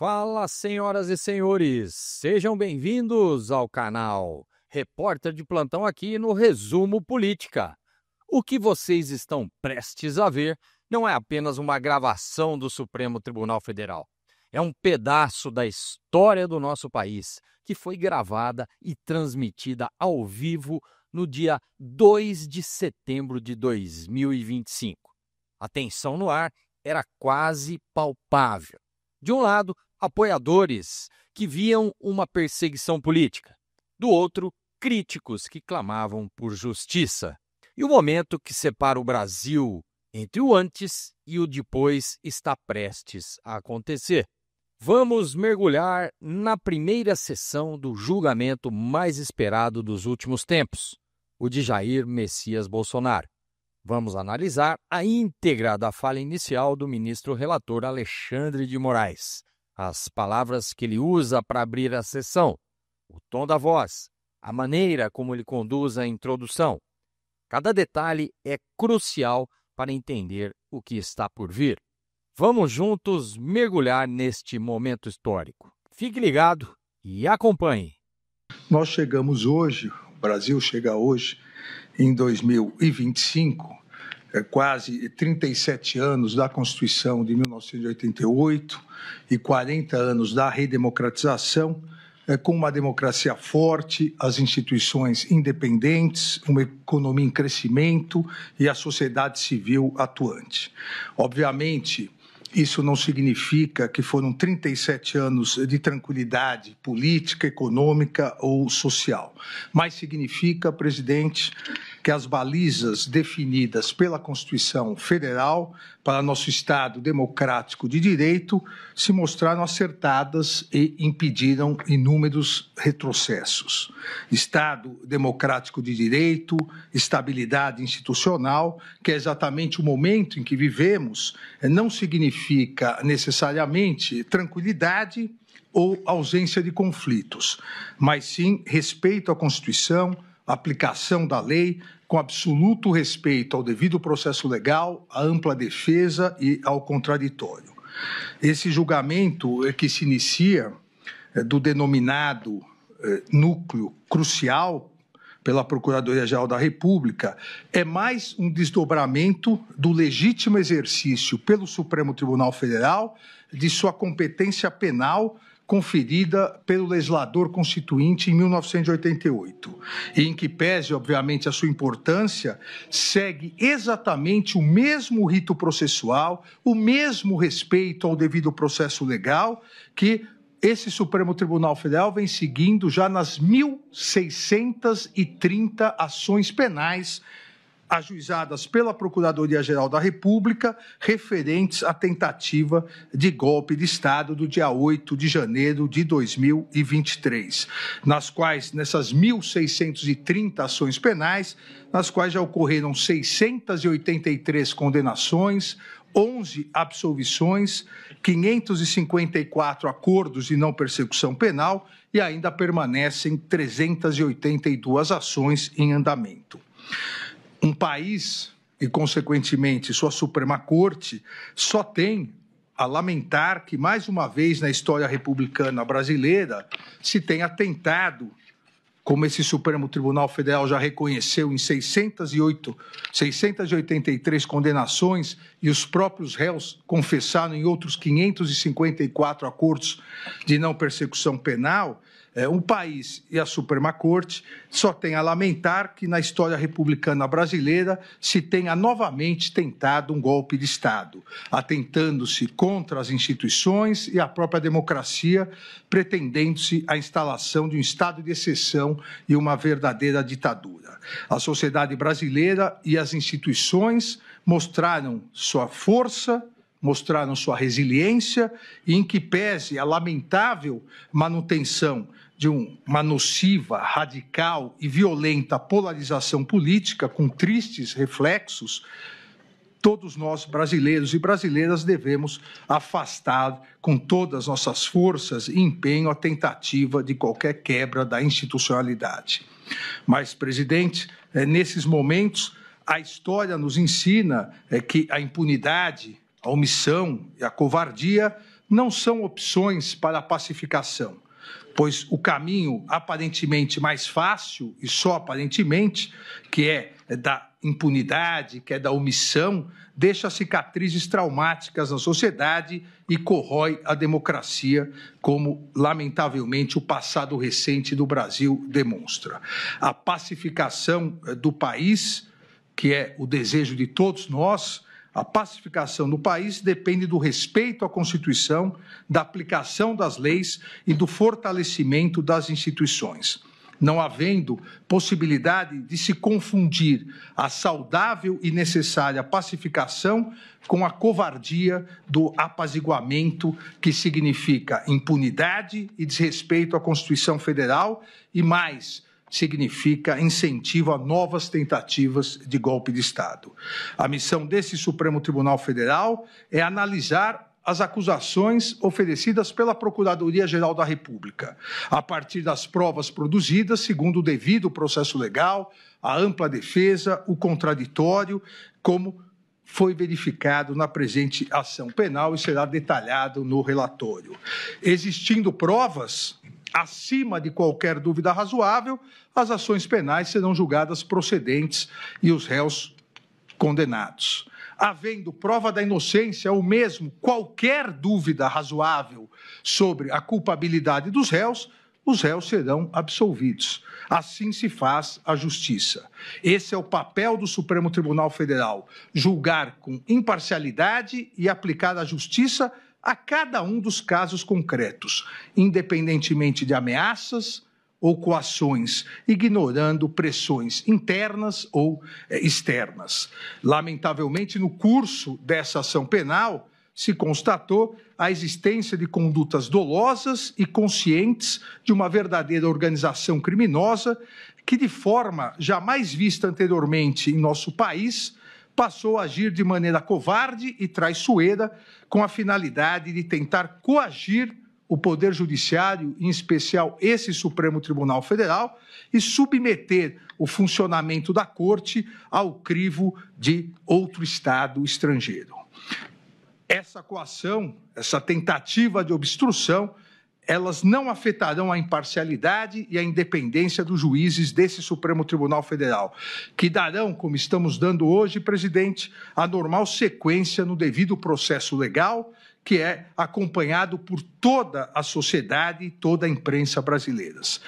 Fala, senhoras e senhores, sejam bem-vindos ao canal Repórter de Plantão aqui no Resumo Política. O que vocês estão prestes a ver não é apenas uma gravação do Supremo Tribunal Federal. É um pedaço da história do nosso país que foi gravada e transmitida ao vivo no dia 2 de setembro de 2025. A tensão no ar era quase palpável. De um lado, apoiadores que viam uma perseguição política. Do outro, críticos que clamavam por justiça. E o momento que separa o Brasil entre o antes e o depois está prestes a acontecer. Vamos mergulhar na primeira sessão do julgamento mais esperado dos últimos tempos, o de Jair Messias Bolsonaro. Vamos analisar a íntegra da fala inicial do ministro relator Alexandre de Moraes, as palavras que ele usa para abrir a sessão, o tom da voz, a maneira como ele conduz a introdução. Cada detalhe é crucial para entender o que está por vir. Vamos juntos mergulhar neste momento histórico. Fique ligado e acompanhe. Nós chegamos hoje, o Brasil chega hoje, em 2025, quase 37 anos da Constituição de 1988 e 40 anos da redemocratização, com uma democracia forte, as instituições independentes, uma economia em crescimento e a sociedade civil atuante. Obviamente, isso não significa que foram 37 anos de tranquilidade política, econômica ou social, mas significa, presidente, que as balizas definidas pela Constituição Federal para nosso Estado democrático de direito se mostraram acertadas e impediram inúmeros retrocessos. Estado democrático de direito, estabilidade institucional, que é exatamente o momento em que vivemos, não significa necessariamente tranquilidade ou ausência de conflitos, mas sim respeito à Constituição, aplicação da lei, com absoluto respeito ao devido processo legal, à ampla defesa e ao contraditório. Esse julgamento que se inicia do denominado núcleo crucial pela Procuradoria-Geral da República é mais um desdobramento do legítimo exercício pelo Supremo Tribunal Federal de sua competência penal conferida pelo legislador constituinte em 1988, e em que pese, obviamente, a sua importância, segue exatamente o mesmo rito processual, o mesmo respeito ao devido processo legal que esse Supremo Tribunal Federal vem seguindo já nas 1.630 ações penais ajuizadas pela Procuradoria-Geral da República referentes à tentativa de golpe de Estado do dia 8 de janeiro de 2023, nessas 1.630 ações penais, nas quais já ocorreram 683 condenações, 11 absolvições, 554 acordos de não persecução penal e ainda permanecem 382 ações em andamento. Um país e, consequentemente, sua Suprema Corte só tem a lamentar que, mais uma vez na história republicana brasileira, se tenha tentado, como esse Supremo Tribunal Federal já reconheceu em 683 condenações e os próprios réus confessaram em outros 554 acordos de não persecução penal, um país e a Suprema Corte só tem a lamentar que na história republicana brasileira se tenha novamente tentado um golpe de Estado, atentando-se contra as instituições e a própria democracia, pretendendo-se a instalação de um estado de exceção e uma verdadeira ditadura. A sociedade brasileira e as instituições mostraram sua força, mostraram sua resiliência e, em que pese a lamentável manutenção de uma nociva, radical e violenta polarização política com tristes reflexos, todos nós, brasileiros e brasileiras, devemos afastar com todas as nossas forças e empenho a tentativa de qualquer quebra da institucionalidade. Mas, presidente, nesses momentos, a história nos ensina que a impunidade, a omissão e a covardia não são opções para a pacificação, pois o caminho aparentemente mais fácil, e só aparentemente, que é da impunidade, que é da omissão, deixa cicatrizes traumáticas na sociedade e corrói a democracia, como, lamentavelmente, o passado recente do Brasil demonstra. A pacificação do país, que é o desejo de todos nós, a pacificação do país depende do respeito à Constituição, da aplicação das leis e do fortalecimento das instituições. Não havendo possibilidade de se confundir a saudável e necessária pacificação com a covardia do apaziguamento, que significa impunidade e desrespeito à Constituição Federal e, mais, significa incentivo a novas tentativas de golpe de Estado. A missão desse Supremo Tribunal Federal é analisar as acusações oferecidas pela Procuradoria-Geral da República, a partir das provas produzidas, segundo o devido processo legal, a ampla defesa, o contraditório, como foi verificado na presente ação penal e será detalhado no relatório. Existindo provas acima de qualquer dúvida razoável, as ações penais serão julgadas procedentes e os réus condenados. Havendo prova da inocência ou mesmo qualquer dúvida razoável sobre a culpabilidade dos réus, os réus serão absolvidos. Assim se faz a justiça. Esse é o papel do Supremo Tribunal Federal, julgar com imparcialidade e aplicar a justiça a cada um dos casos concretos, independentemente de ameaças ou coações, ignorando pressões internas ou externas. Lamentavelmente, no curso dessa ação penal, se constatou a existência de condutas dolosas e conscientes de uma verdadeira organização criminosa que, de forma jamais vista anteriormente em nosso país, passou a agir de maneira covarde e traiçoeira com a finalidade de tentar coagir o Poder Judiciário, em especial esse Supremo Tribunal Federal, e submeter o funcionamento da Corte ao crivo de outro Estado estrangeiro. Essa coação, essa tentativa de obstrução, elas não afetarão a imparcialidade e a independência dos juízes desse Supremo Tribunal Federal, que darão, como estamos dando hoje, presidente, a normal sequência no devido processo legal, que é acompanhado por toda a sociedade e toda a imprensa brasileiras.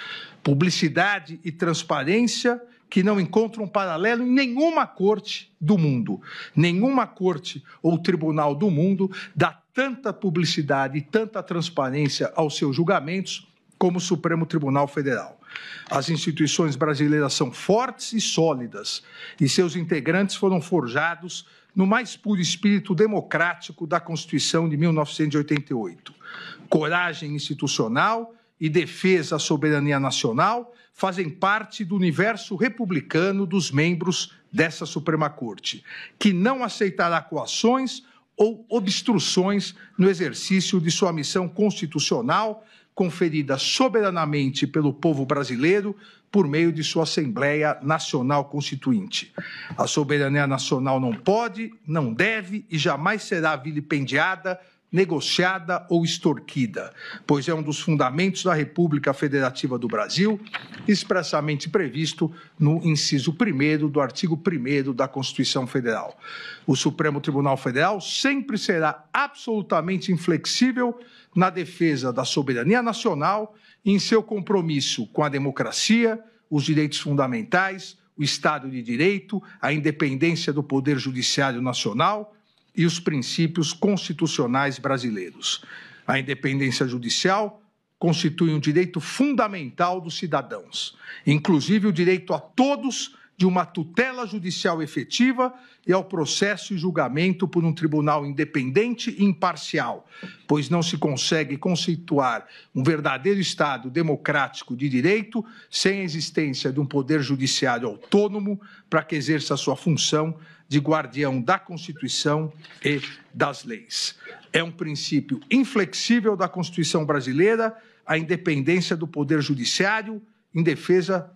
Publicidade e transparência que não encontram paralelo em nenhuma corte do mundo. Nenhuma corte ou tribunal do mundo dá tanta publicidade e tanta transparência aos seus julgamentos como o Supremo Tribunal Federal. As instituições brasileiras são fortes e sólidas, e seus integrantes foram forjados no mais puro espírito democrático da Constituição de 1988. Coragem institucional e defesa à soberania nacional fazem parte do universo republicano dos membros dessa Suprema Corte, que não aceitará coações ou obstruções no exercício de sua missão constitucional, conferida soberanamente pelo povo brasileiro por meio de sua Assembleia Nacional Constituinte. A soberania nacional não pode, não deve e jamais será vilipendiada, negociada ou extorquida, pois é um dos fundamentos da República Federativa do Brasil, expressamente previsto no inciso 1º do artigo 1º da Constituição Federal. O Supremo Tribunal Federal sempre será absolutamente inflexível na defesa da soberania nacional e em seu compromisso com a democracia, os direitos fundamentais, o Estado de Direito, a independência do Poder Judiciário Nacional e os princípios constitucionais brasileiros. A independência judicial constitui um direito fundamental dos cidadãos, inclusive o direito a todos de uma tutela judicial efetiva e ao processo e julgamento por um tribunal independente e imparcial, pois não se consegue conceituar um verdadeiro Estado democrático de direito sem a existência de um poder judiciário autônomo para que exerça a sua função de guardião da Constituição e das leis. É um princípio inflexível da Constituição brasileira a independência do Poder Judiciário em defesa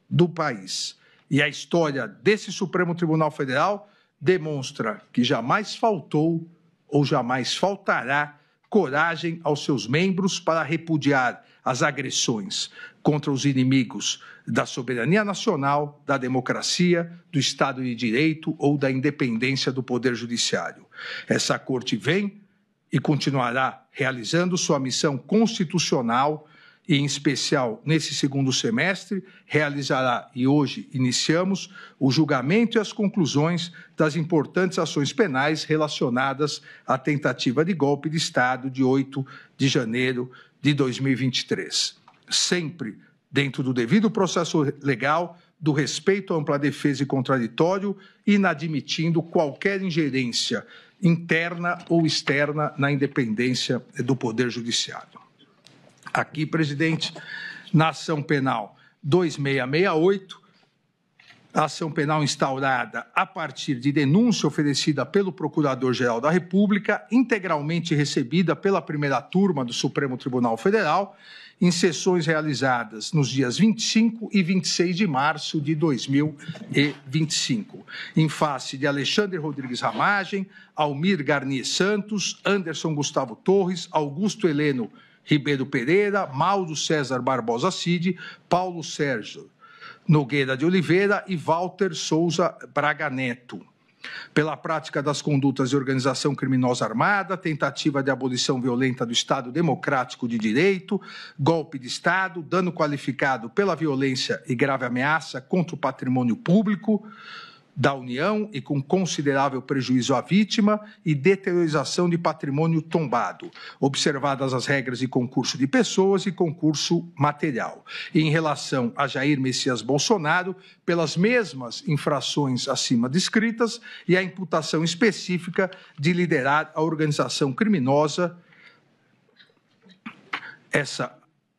do país. E a história desse Supremo Tribunal Federal demonstra que jamais faltou ou jamais faltará coragem aos seus membros para repudiar as agressões contra os inimigos da soberania nacional, da democracia, do Estado de Direito ou da independência do Poder Judiciário. Essa Corte vem e continuará realizando sua missão constitucional e, em especial, nesse segundo semestre, realizará, e hoje iniciamos, o julgamento e as conclusões das importantes ações penais relacionadas à tentativa de golpe de Estado de 8 de janeiro de 2023. Sempre dentro do devido processo legal, do respeito à ampla defesa e contraditório, inadmitindo qualquer ingerência interna ou externa na independência do Poder Judiciário. Aqui, presidente, na ação penal 2668, a ação penal instaurada a partir de denúncia oferecida pelo Procurador-Geral da República, integralmente recebida pela primeira turma do Supremo Tribunal Federal, em sessões realizadas nos dias 25 e 26 de março de 2025, em face de Alexandre Rodrigues Ramagem, Almir Garnier Santos, Anderson Gustavo Torres, Augusto Heleno Ribeiro Pereira, Mauro César Barbosa Cid, Paulo Sérgio Nogueira de Oliveira e Walter Souza Braga Neto, pela prática das condutas de organização criminosa armada, tentativa de abolição violenta do Estado Democrático de Direito, golpe de Estado, dano qualificado pela violência e grave ameaça contra o patrimônio público da União e com considerável prejuízo à vítima e deteriorização de patrimônio tombado, observadas as regras de concurso de pessoas e concurso material. E em relação a Jair Messias Bolsonaro, pelas mesmas infrações acima descritas e a imputação específica de liderar a organização criminosa. Essa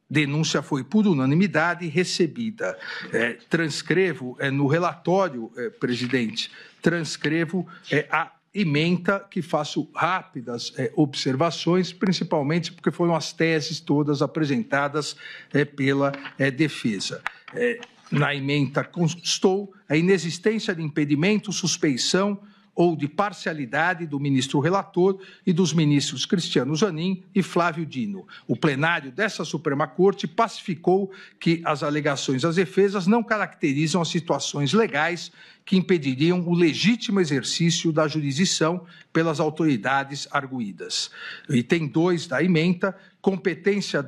denúncia foi por unanimidade recebida. Transcrevo no relatório, presidente, a ementa que faço rápidas observações, principalmente porque foram as teses todas apresentadas pela defesa. Na ementa constou a inexistência de impedimento, suspeição ou de parcialidade do ministro relator e dos ministros Cristiano Zanin e Flávio Dino. O plenário dessa Suprema Corte pacificou que as alegações das defesas não caracterizam as situações legais que impediriam o legítimo exercício da jurisdição pelas autoridades arguidas. Item 2 da ementa, competência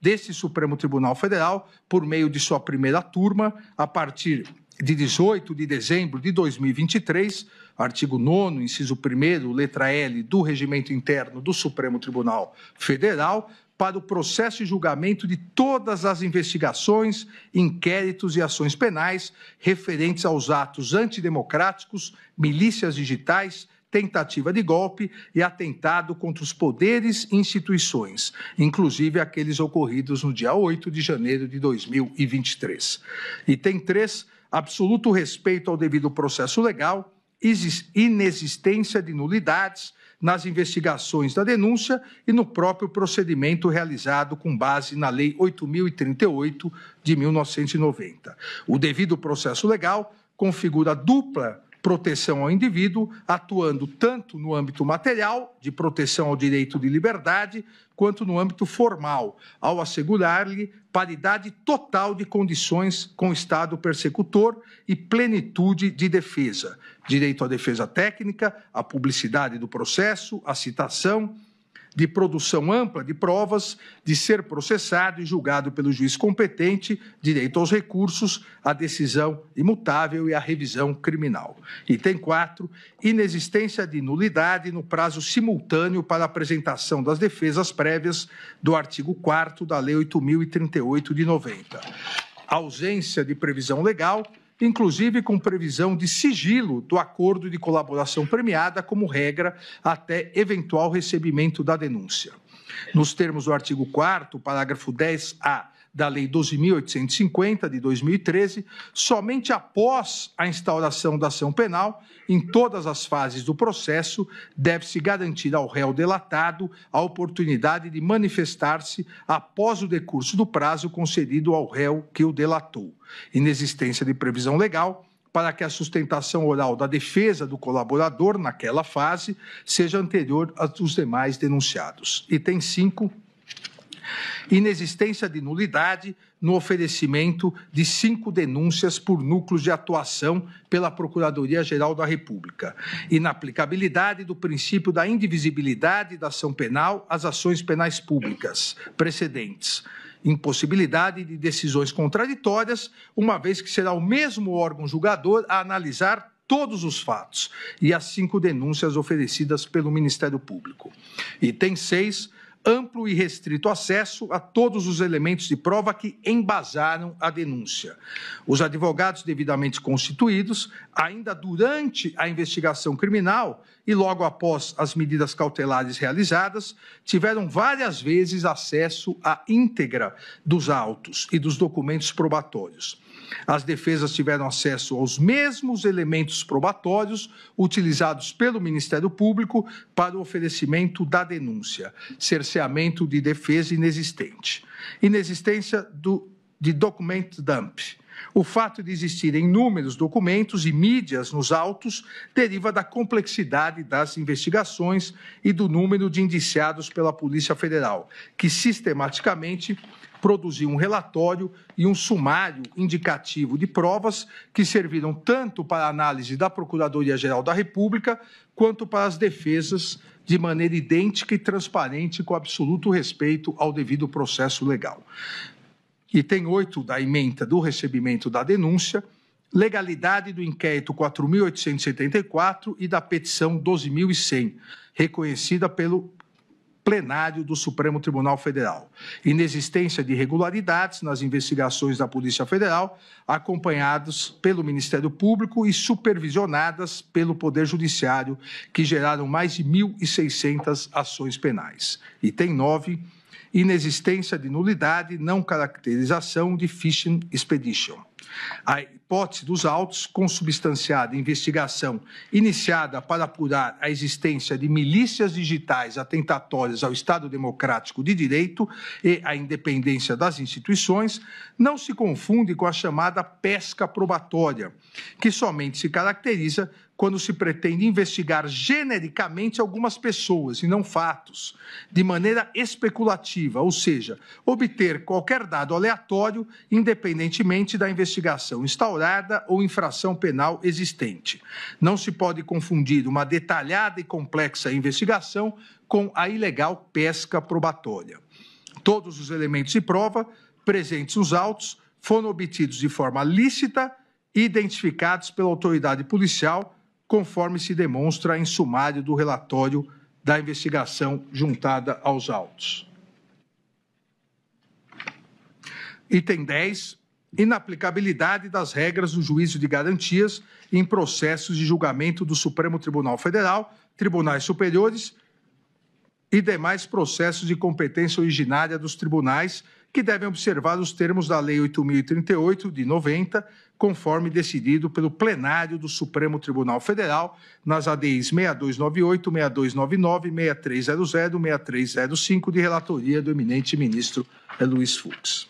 deste Supremo Tribunal Federal, por meio de sua primeira turma, a partir de 18 de dezembro de 2023, artigo 9º, inciso 1º, letra L do Regimento Interno do Supremo Tribunal Federal, para o processo e julgamento de todas as investigações, inquéritos e ações penais referentes aos atos antidemocráticos, milícias digitais, tentativa de golpe e atentado contra os poderes e instituições, inclusive aqueles ocorridos no dia 8 de janeiro de 2023. Item 3, absoluto respeito ao devido processo legal, inexistência de nulidades nas investigações da denúncia e no próprio procedimento realizado com base na Lei 8.038 de 1990. O devido processo legal configura dupla proteção ao indivíduo, atuando tanto no âmbito material, de proteção ao direito de liberdade, quanto no âmbito formal, ao assegurar-lhe paridade total de condições com o Estado persecutor e plenitude de defesa, direito à defesa técnica, à publicidade do processo, à citação, de produção ampla de provas, de ser processado e julgado pelo juiz competente, direito aos recursos, à decisão imutável e à revisão criminal. Item 4, inexistência de nulidade no prazo simultâneo para a apresentação das defesas prévias do artigo 4º da Lei 8.038 de 90. Ausência de previsão legal, inclusive com previsão de sigilo do acordo de colaboração premiada como regra até eventual recebimento da denúncia. Nos termos do artigo 4º, parágrafo 10A da Lei 12.850, de 2013, somente após a instauração da ação penal, em todas as fases do processo, deve-se garantir ao réu delatado a oportunidade de manifestar-se após o decurso do prazo concedido ao réu que o delatou. Inexistência de previsão legal para que a sustentação oral da defesa do colaborador, naquela fase, seja anterior à dos demais denunciados. Item 5. Inexistência de nulidade no oferecimento de 5 denúncias por núcleos de atuação pela Procuradoria-Geral da República. Inaplicabilidade do princípio da indivisibilidade da ação penal às ações penais públicas precedentes. Impossibilidade de decisões contraditórias, uma vez que será o mesmo órgão julgador a analisar todos os fatos e as 5 denúncias oferecidas pelo Ministério Público. Item 6. Amplo e restrito acesso a todos os elementos de prova que embasaram a denúncia. Os advogados devidamente constituídos, ainda durante a investigação criminal e logo após as medidas cautelares realizadas, tiveram várias vezes acesso à íntegra dos autos e dos documentos probatórios. As defesas tiveram acesso aos mesmos elementos probatórios utilizados pelo Ministério Público para o oferecimento da denúncia. Cerceamento de defesa inexistente. Inexistência de document dump. O fato de existirem inúmeros documentos e mídias nos autos deriva da complexidade das investigações e do número de indiciados pela Polícia Federal, que sistematicamente produziu um relatório e um sumário indicativo de provas que serviram tanto para a análise da Procuradoria-Geral da República quanto para as defesas de maneira idêntica e transparente com absoluto respeito ao devido processo legal. Item 8 da ementa do recebimento da denúncia, legalidade do inquérito 4.874 e da petição 12.100, reconhecida pelo plenário do Supremo Tribunal Federal. Inexistência de irregularidades nas investigações da Polícia Federal, acompanhadas pelo Ministério Público e supervisionadas pelo Poder Judiciário, que geraram mais de 1.600 ações penais. Item 9. Inexistência de nulidade, não caracterização de fishing expedition. A hipótese dos autos, consubstanciada em investigação iniciada para apurar a existência de milícias digitais atentatórias ao Estado Democrático de Direito e à independência das instituições, não se confunde com a chamada pesca probatória, que somente se caracteriza quando se pretende investigar genericamente algumas pessoas e não fatos, de maneira especulativa, ou seja, obter qualquer dado aleatório, independentemente da investigação instaurada ou infração penal existente. Não se pode confundir uma detalhada e complexa investigação com a ilegal pesca probatória. Todos os elementos de prova presentes nos autos foram obtidos de forma lícita e identificados pela autoridade policial, conforme se demonstra em sumário do relatório da investigação juntada aos autos. Item 10. Inaplicabilidade das regras do juízo de garantias em processos de julgamento do Supremo Tribunal Federal, tribunais superiores e demais processos de competência originária dos tribunais, que devem observar os termos da Lei 8.038, de 90, conforme decidido pelo plenário do Supremo Tribunal Federal, nas ADIs 6298, 6299, 6300, 6305, de relatoria do eminente ministro Luiz Fux.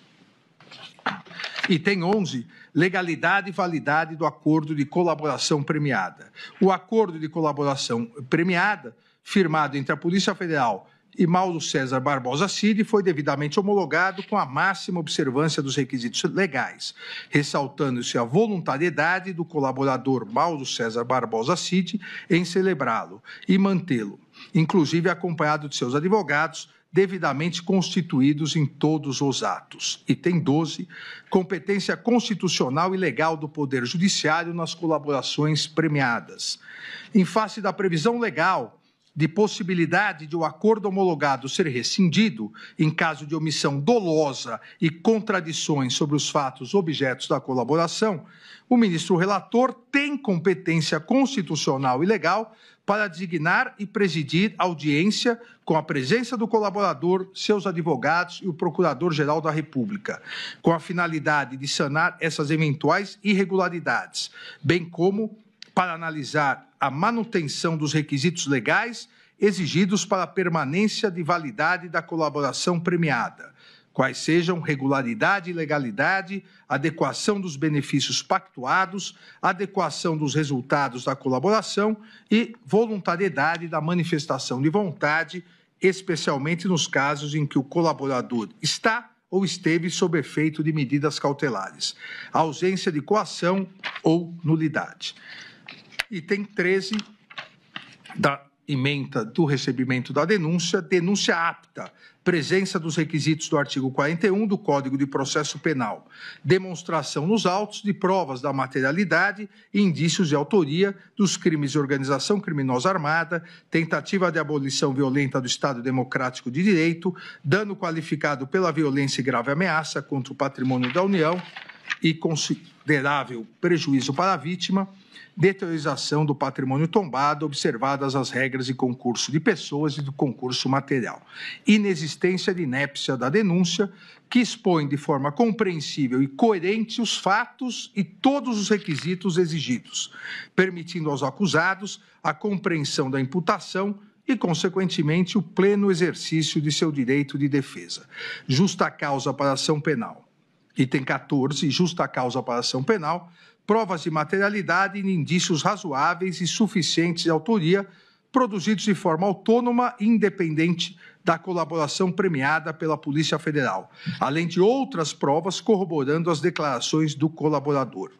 Item 11, legalidade e validade do acordo de colaboração premiada. O acordo de colaboração premiada, firmado entre a Polícia Federal e Mauro César Barbosa Cid, foi devidamente homologado com a máxima observância dos requisitos legais, ressaltando-se a voluntariedade do colaborador Mauro César Barbosa Cid em celebrá-lo e mantê-lo, inclusive acompanhado de seus advogados, devidamente constituídos em todos os atos. Item 12, competência constitucional e legal do Poder Judiciário nas colaborações premiadas. Em face da previsão legal de possibilidade de o acordo homologado ser rescindido em caso de omissão dolosa e contradições sobre os fatos objetos da colaboração, o ministro relator tem competência constitucional e legal para designar e presidir audiência com a presença do colaborador, seus advogados e o Procurador-Geral da República, com a finalidade de sanar essas eventuais irregularidades, bem como para analisar a manutenção dos requisitos legais exigidos para a permanência de validade da colaboração premiada, quais sejam regularidade e legalidade, adequação dos benefícios pactuados, adequação dos resultados da colaboração e voluntariedade da manifestação de vontade, especialmente nos casos em que o colaborador está ou esteve sob efeito de medidas cautelares, ausência de coação ou nulidade. Item 13 da ementa do recebimento da denúncia, denúncia apta, presença dos requisitos do artigo 41 do Código de Processo Penal, demonstração nos autos de provas da materialidade e indícios de autoria dos crimes de organização criminosa armada, tentativa de abolição violenta do Estado Democrático de Direito, dano qualificado pela violência e grave ameaça contra o patrimônio da União e considerável prejuízo para a vítima, deteriorização do patrimônio tombado, observadas as regras de concurso de pessoas e do concurso material. Inexistência de inépcia da denúncia, que expõe de forma compreensível e coerente os fatos e todos os requisitos exigidos, permitindo aos acusados a compreensão da imputação e, consequentemente, o pleno exercício de seu direito de defesa. Justa causa para ação penal. Item 14, justa causa para ação penal, provas de materialidade e indícios razoáveis e suficientes de autoria, produzidos de forma autônoma e independente da colaboração premiada pela Polícia Federal, além de outras provas corroborando as declarações do colaborador.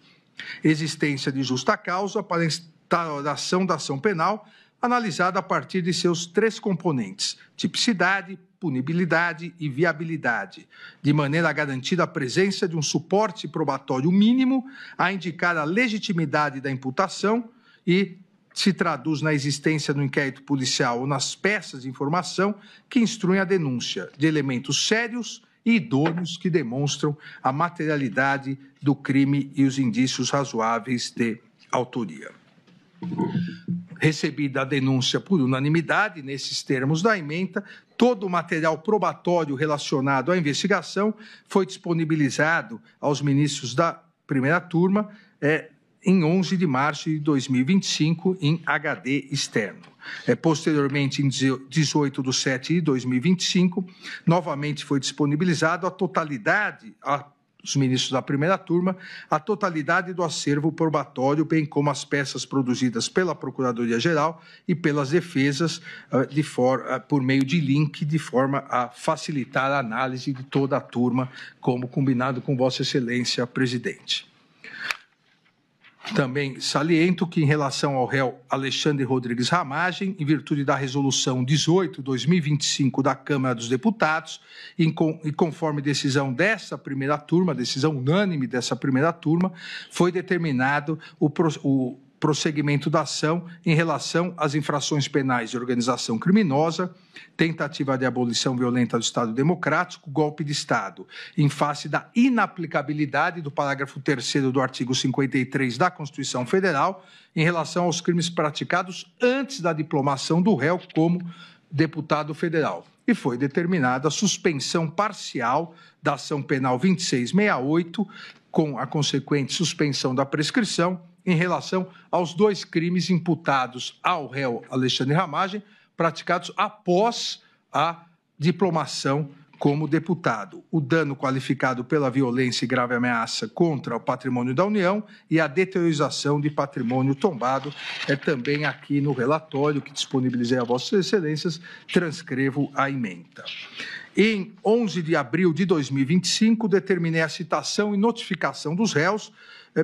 Existência de justa causa para a instauração da ação penal, analisada a partir de seus 3 componentes: tipicidade, punibilidade e viabilidade, de maneira a garantir a presença de um suporte probatório mínimo a indicar a legitimidade da imputação e se traduz na existência no inquérito policial ou nas peças de informação que instruem a denúncia de elementos sérios e idôneos que demonstram a materialidade do crime e os indícios razoáveis de autoria. Recebida a denúncia por unanimidade, nesses termos da ementa, todo o material probatório relacionado à investigação foi disponibilizado aos ministros da primeira turma em 11 de março de 2025, em HD externo. Posteriormente, em 18 de 7 de 2025, novamente foi disponibilizado a totalidade, os ministros da primeira turma, a totalidade do acervo probatório, bem como as peças produzidas pela Procuradoria-Geral e pelas defesas por meio de link, de forma a facilitar a análise de toda a turma, como combinado com Vossa Excelência, Presidente. Também saliento que, em relação ao réu Alexandre Rodrigues Ramagem, em virtude da Resolução 18/2025 da Câmara dos Deputados, e conforme decisão dessa primeira turma, decisão unânime dessa primeira turma, foi determinado o prosseguimento da ação em relação às infrações penais de organização criminosa, tentativa de abolição violenta do Estado Democrático, golpe de Estado, em face da inaplicabilidade do parágrafo 3º do artigo 53 da Constituição Federal, em relação aos crimes praticados antes da diplomação do réu como deputado federal. E foi determinada a suspensão parcial da ação penal 2668, com a consequente suspensão da prescrição, em relação aos 2 crimes imputados ao réu Alexandre Ramagem, praticados após a diplomação como deputado: o dano qualificado pela violência e grave ameaça contra o patrimônio da União e a deteriorização de patrimônio tombado. Também aqui no relatório que disponibilizei a Vossas Excelências, transcrevo a ementa. Em 11 de abril de 2025, determinei a citação e notificação dos réus,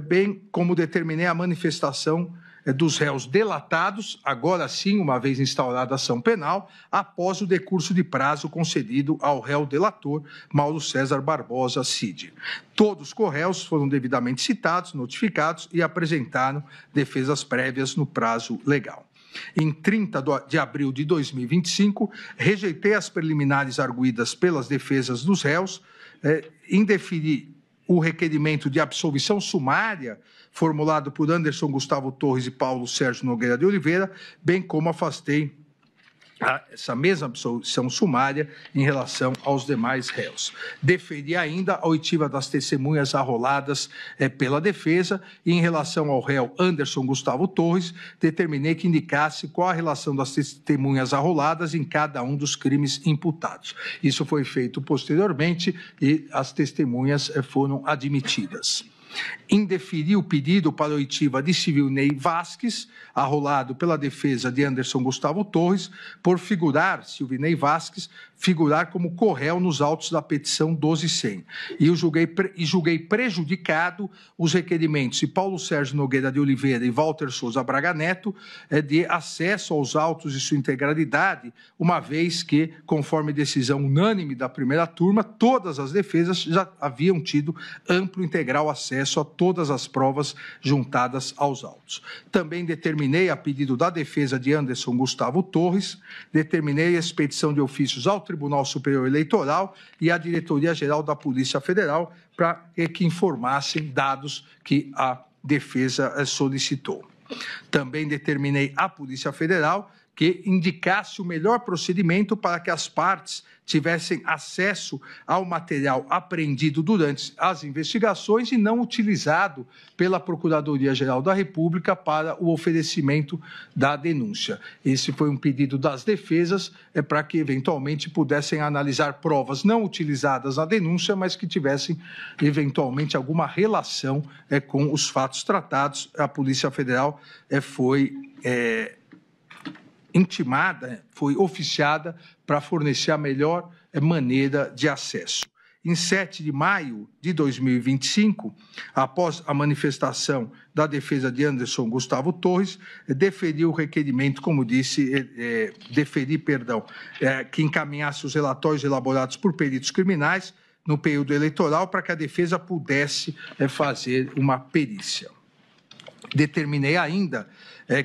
bem como determinei a manifestação dos réus delatados, agora sim, uma vez instaurada a ação penal, após o decurso de prazo concedido ao réu delator, Mauro César Barbosa Cid. Todos os corréus foram devidamente citados, notificados e apresentaram defesas prévias no prazo legal. Em 30 de abril de 2025, rejeitei as preliminares arguidas pelas defesas dos réus, indeferi o requerimento de absolvição sumária formulado por Anderson Gustavo Torres e Paulo Sérgio Nogueira de Oliveira, bem como afastei essa mesma absolvição sumária em relação aos demais réus. Deferi ainda a oitiva das testemunhas arroladas pela defesa e, em relação ao réu Anderson Gustavo Torres, determinei que indicasse qual a relação das testemunhas arroladas em cada um dos crimes imputados. Isso foi feito posteriormente e as testemunhas foram admitidas. Indeferi o pedido para oitiva de Silvinei Vasques, arrolado pela defesa de Anderson Gustavo Torres, por Silvinei Vasques figurar como corréu nos autos da petição 1200. E julguei prejudicado os requerimentos de Paulo Sérgio Nogueira de Oliveira e Walter Souza Braga Neto de acesso aos autos e sua integralidade, uma vez que, conforme decisão unânime da primeira turma, todas as defesas já haviam tido amplo e integral acesso a todas as provas juntadas aos autos. Também determinei, a pedido da defesa de Anderson Gustavo Torres, determinei a expedição de ofícios ao Tribunal Superior Eleitoral e à Diretoria-Geral da Polícia Federal para que informassem dados que a defesa solicitou. Também determinei à Polícia Federal que indicasse o melhor procedimento para que as partes tivessem acesso ao material apreendido durante as investigações e não utilizado pela Procuradoria-Geral da República para o oferecimento da denúncia. Esse foi um pedido das defesas para que, eventualmente, pudessem analisar provas não utilizadas na denúncia, mas que tivessem, eventualmente, alguma relação com os fatos tratados. A Polícia Federal foi intimada, foi oficiada para fornecer a melhor maneira de acesso. Em 7 de maio de 2025, após a manifestação da defesa de Anderson Gustavo Torres, deferi o requerimento, como disse, que encaminhasse os relatórios elaborados por peritos criminais no período eleitoral para que a defesa pudesse fazer uma perícia. Determinei ainda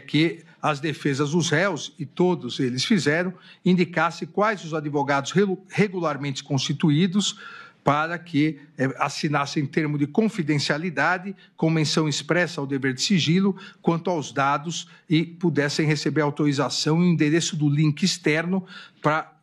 que as defesas dos réus, e todos eles fizeram, indicasse quais os advogados regularmente constituídos para que assinassem termo de confidencialidade com menção expressa ao dever de sigilo quanto aos dados e pudessem receber autorização e o endereço do link externo para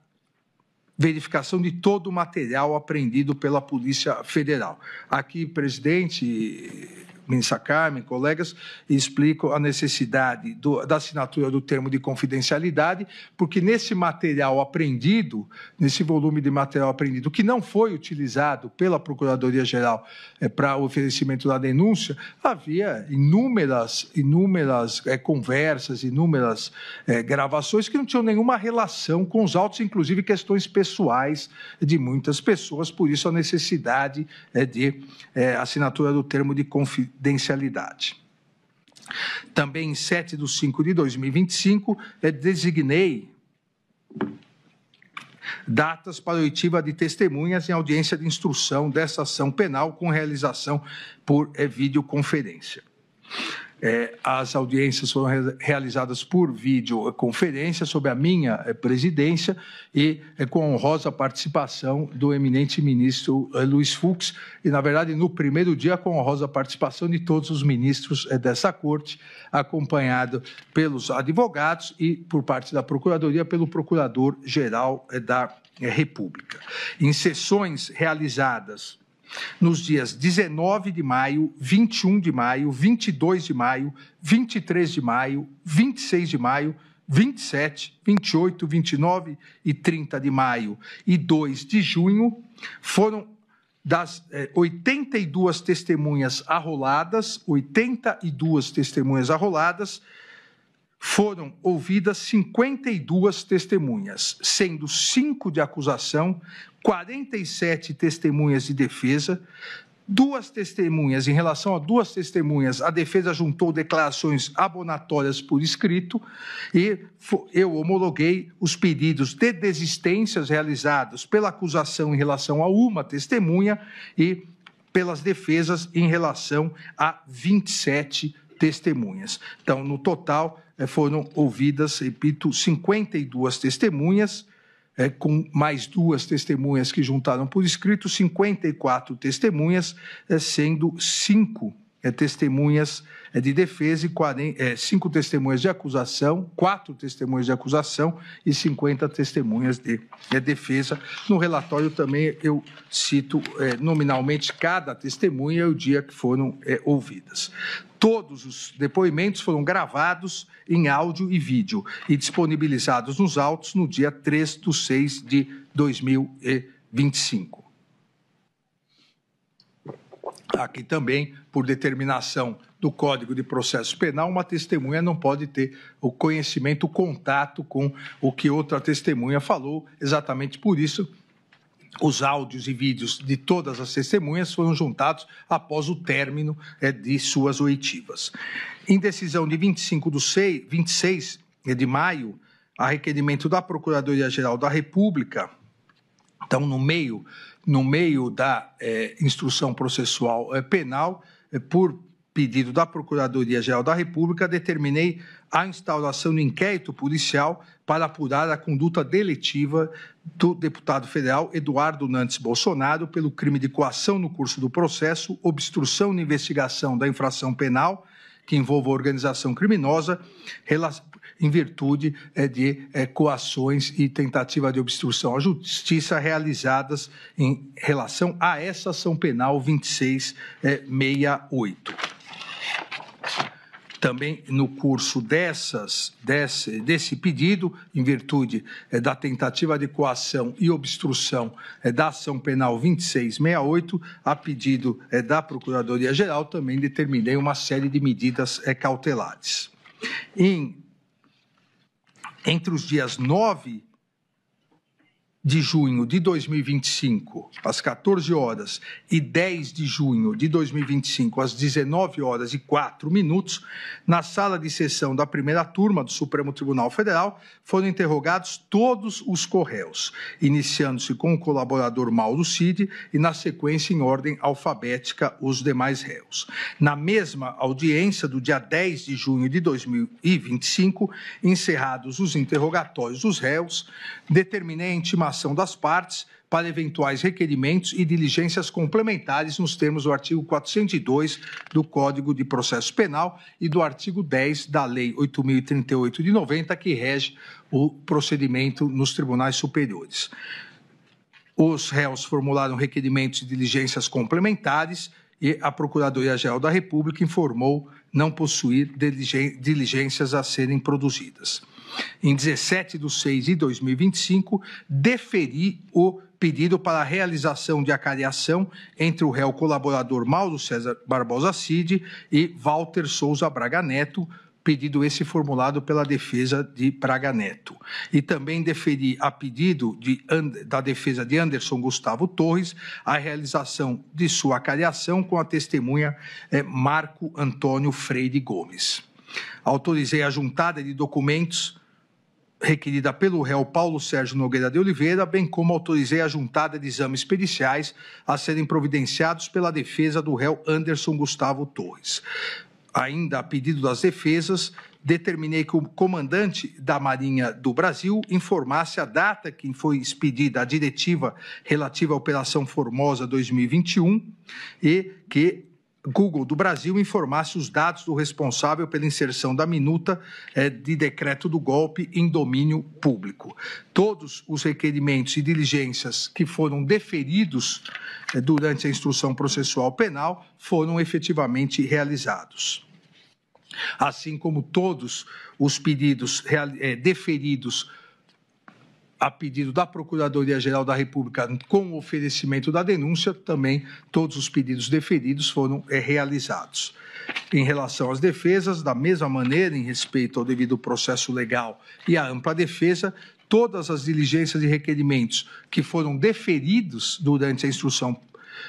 verificação de todo o material apreendido pela Polícia Federal. Aqui, presidente, ministra Carmen, colegas, explico a necessidade da assinatura do termo de confidencialidade, porque nesse material apreendido, nesse volume de material apreendido, que não foi utilizado pela Procuradoria-Geral para o oferecimento da denúncia, havia inúmeras conversas, inúmeras gravações que não tinham nenhuma relação com os autos, inclusive questões pessoais de muitas pessoas, por isso a necessidade de assinatura do termo de confidencialidade. Também em 7 de 5 de 2025, designei datas para oitiva de testemunhas em audiência de instrução dessa ação penal com realização por videoconferência. As audiências foram realizadas por videoconferência sob a minha presidência e com a honrosa participação do eminente ministro Luiz Fux e, na verdade, no primeiro dia com a honrosa participação de todos os ministros dessa corte, acompanhado pelos advogados e, por parte da Procuradoria, pelo Procurador-Geral da República. Em sessões realizadas nos dias 19 de maio, 21 de maio, 22 de maio, 23 de maio, 26 de maio, 27, 28, 29 e 30 de maio e 2 de junho, foram das 82 testemunhas arroladas, foram ouvidas 52 testemunhas, sendo 5 de acusação, 47 testemunhas de defesa, 2 testemunhas, em relação a 2 testemunhas, a defesa juntou declarações abonatórias por escrito e eu homologuei os pedidos de desistências realizados pela acusação em relação a uma testemunha e pelas defesas em relação a 27 testemunhas. Então, no total, foram ouvidas, repito, 52 testemunhas, com mais 2 testemunhas que juntaram por escrito, 54 testemunhas, sendo 5 testemunhas de defesa e 5 testemunhas de acusação, 4 testemunhas de acusação e 50 testemunhas de defesa. No relatório também eu cito nominalmente cada testemunha e o dia que foram ouvidas. Todos os depoimentos foram gravados em áudio e vídeo e disponibilizados nos autos no dia 3/6/2025. Aqui também, por determinação do Código de Processo Penal, uma testemunha não pode ter o conhecimento, o contato com o que outra testemunha falou. Exatamente por isso, os áudios e vídeos de todas as testemunhas foram juntados após o término de suas oitivas. Em decisão de 26 de maio, a requerimento da Procuradoria-Geral da República, então, no meio da instrução processual penal, por pedido da Procuradoria-Geral da República, determinei a instauração de inquérito policial para apurar a conduta deletiva do deputado federal Eduardo Nantes Bolsonaro pelo crime de coação no curso do processo, obstrução na investigação da infração penal que envolva organização criminosa, em virtude de coações e tentativa de obstrução à justiça realizadas em relação a essa ação penal 2668. Também no curso desse pedido, em virtude da tentativa de coação e obstrução da ação penal 2668, a pedido da Procuradoria-Geral, também determinei uma série de medidas cautelares. Entre os dias 9 de junho de 2025, às 14 horas, e 10 de junho de 2025, às 19 horas e 4 minutos, na sala de sessão da primeira turma do Supremo Tribunal Federal, foram interrogados todos os corréus, iniciando-se com o colaborador Mauro Cid e, na sequência, em ordem alfabética, os demais réus. Na mesma audiência do dia 10 de junho de 2025, encerrados os interrogatórios dos réus, determinei a intimação das partes para eventuais requerimentos e diligências complementares nos termos do artigo 402 do Código de Processo Penal e do artigo 10 da Lei 8.038 de 90, que rege o procedimento nos tribunais superiores. Os réus formularam requerimentos e diligências complementares e a Procuradoria-Geral da República informou não possuir diligências a serem produzidas. Em 17/6/2025, deferi o pedido para a realização de acariação entre o réu colaborador Mauro César Barbosa Cid e Walter Souza Braga Neto, pedido esse formulado pela defesa de Braga Neto. E também deferi a pedido da defesa de Anderson Gustavo Torres a realização de sua acariação com a testemunha Marco Antônio Freire Gomes. Autorizei a juntada de documentos requerida pelo réu Paulo Sérgio Nogueira de Oliveira, bem como autorizei a juntada de exames periciais a serem providenciados pela defesa do réu Anderson Gustavo Torres. Ainda a pedido das defesas, determinei que o comandante da Marinha do Brasil informasse a data que foi expedida a diretiva relativa à Operação Formosa 2021 e que Google do Brasil informasse os dados do responsável pela inserção da minuta de decreto do golpe em domínio público. Todos os requerimentos e diligências que foram deferidos durante a instrução processual penal foram efetivamente realizados. Assim como todos os pedidos deferidos a pedido da Procuradoria-Geral da República com o oferecimento da denúncia, também todos os pedidos deferidos foram realizados. Em relação às defesas, da mesma maneira, em respeito ao devido processo legal e à ampla defesa, todas as diligências e requerimentos que foram deferidos durante a instrução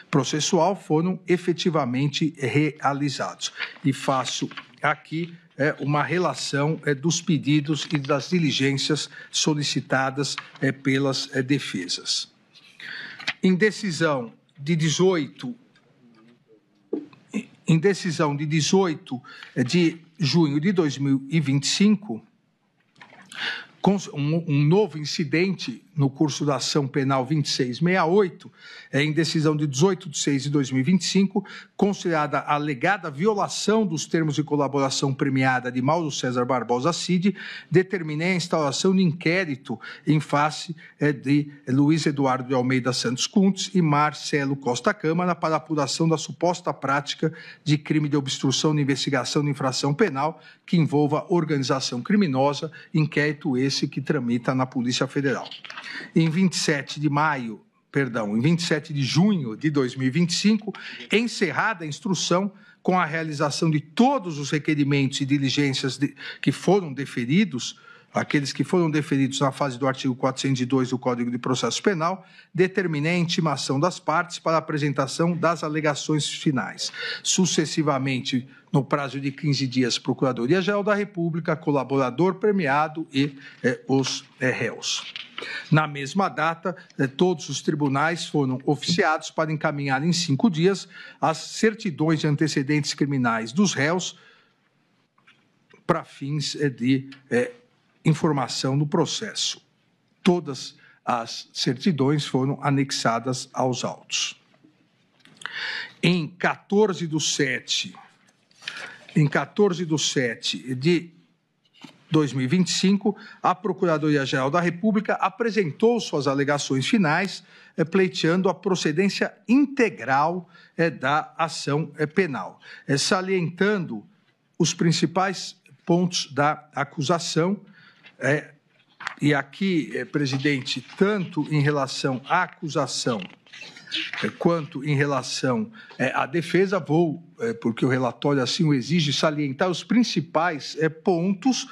processual foram efetivamente realizados. E faço aqui uma relação dos pedidos e das diligências solicitadas pelas defesas. Em decisão de 18 de junho de 2025, um novo incidente no curso da ação penal 2668, em decisão de 18 de 6 de 2025, considerada a alegada violação dos termos de colaboração premiada de Mauro César Barbosa Cid, determinei a instauração de inquérito em face de Luiz Eduardo de Almeida Santos Kuntz e Marcelo Costa Câmara para a apuração da suposta prática de crime de obstrução de investigação de infração penal que envolva organização criminosa, inquérito esse que tramita na Polícia Federal. Em 27 de junho de 2025, encerrada a instrução com a realização de todos os requerimentos e diligências que foram deferidos, aqueles que foram deferidos na fase do artigo 402 do Código de Processo Penal, determinei a intimação das partes para a apresentação das alegações finais. Sucessivamente, no prazo de 15 dias, Procuradoria-Geral da República, colaborador premiado e os réus. Na mesma data, todos os tribunais foram oficiados para encaminhar em 5 dias as certidões de antecedentes criminais dos réus para fins de informação do processo. Todas as certidões foram anexadas aos autos. Em 14 de 7 de 2025, a Procuradoria-Geral da República apresentou suas alegações finais, pleiteando a procedência integral da ação penal, salientando os principais pontos da acusação. E aqui, presidente, tanto em relação à acusação quanto em relação à defesa, porque o relatório assim o exige, salientar os principais pontos,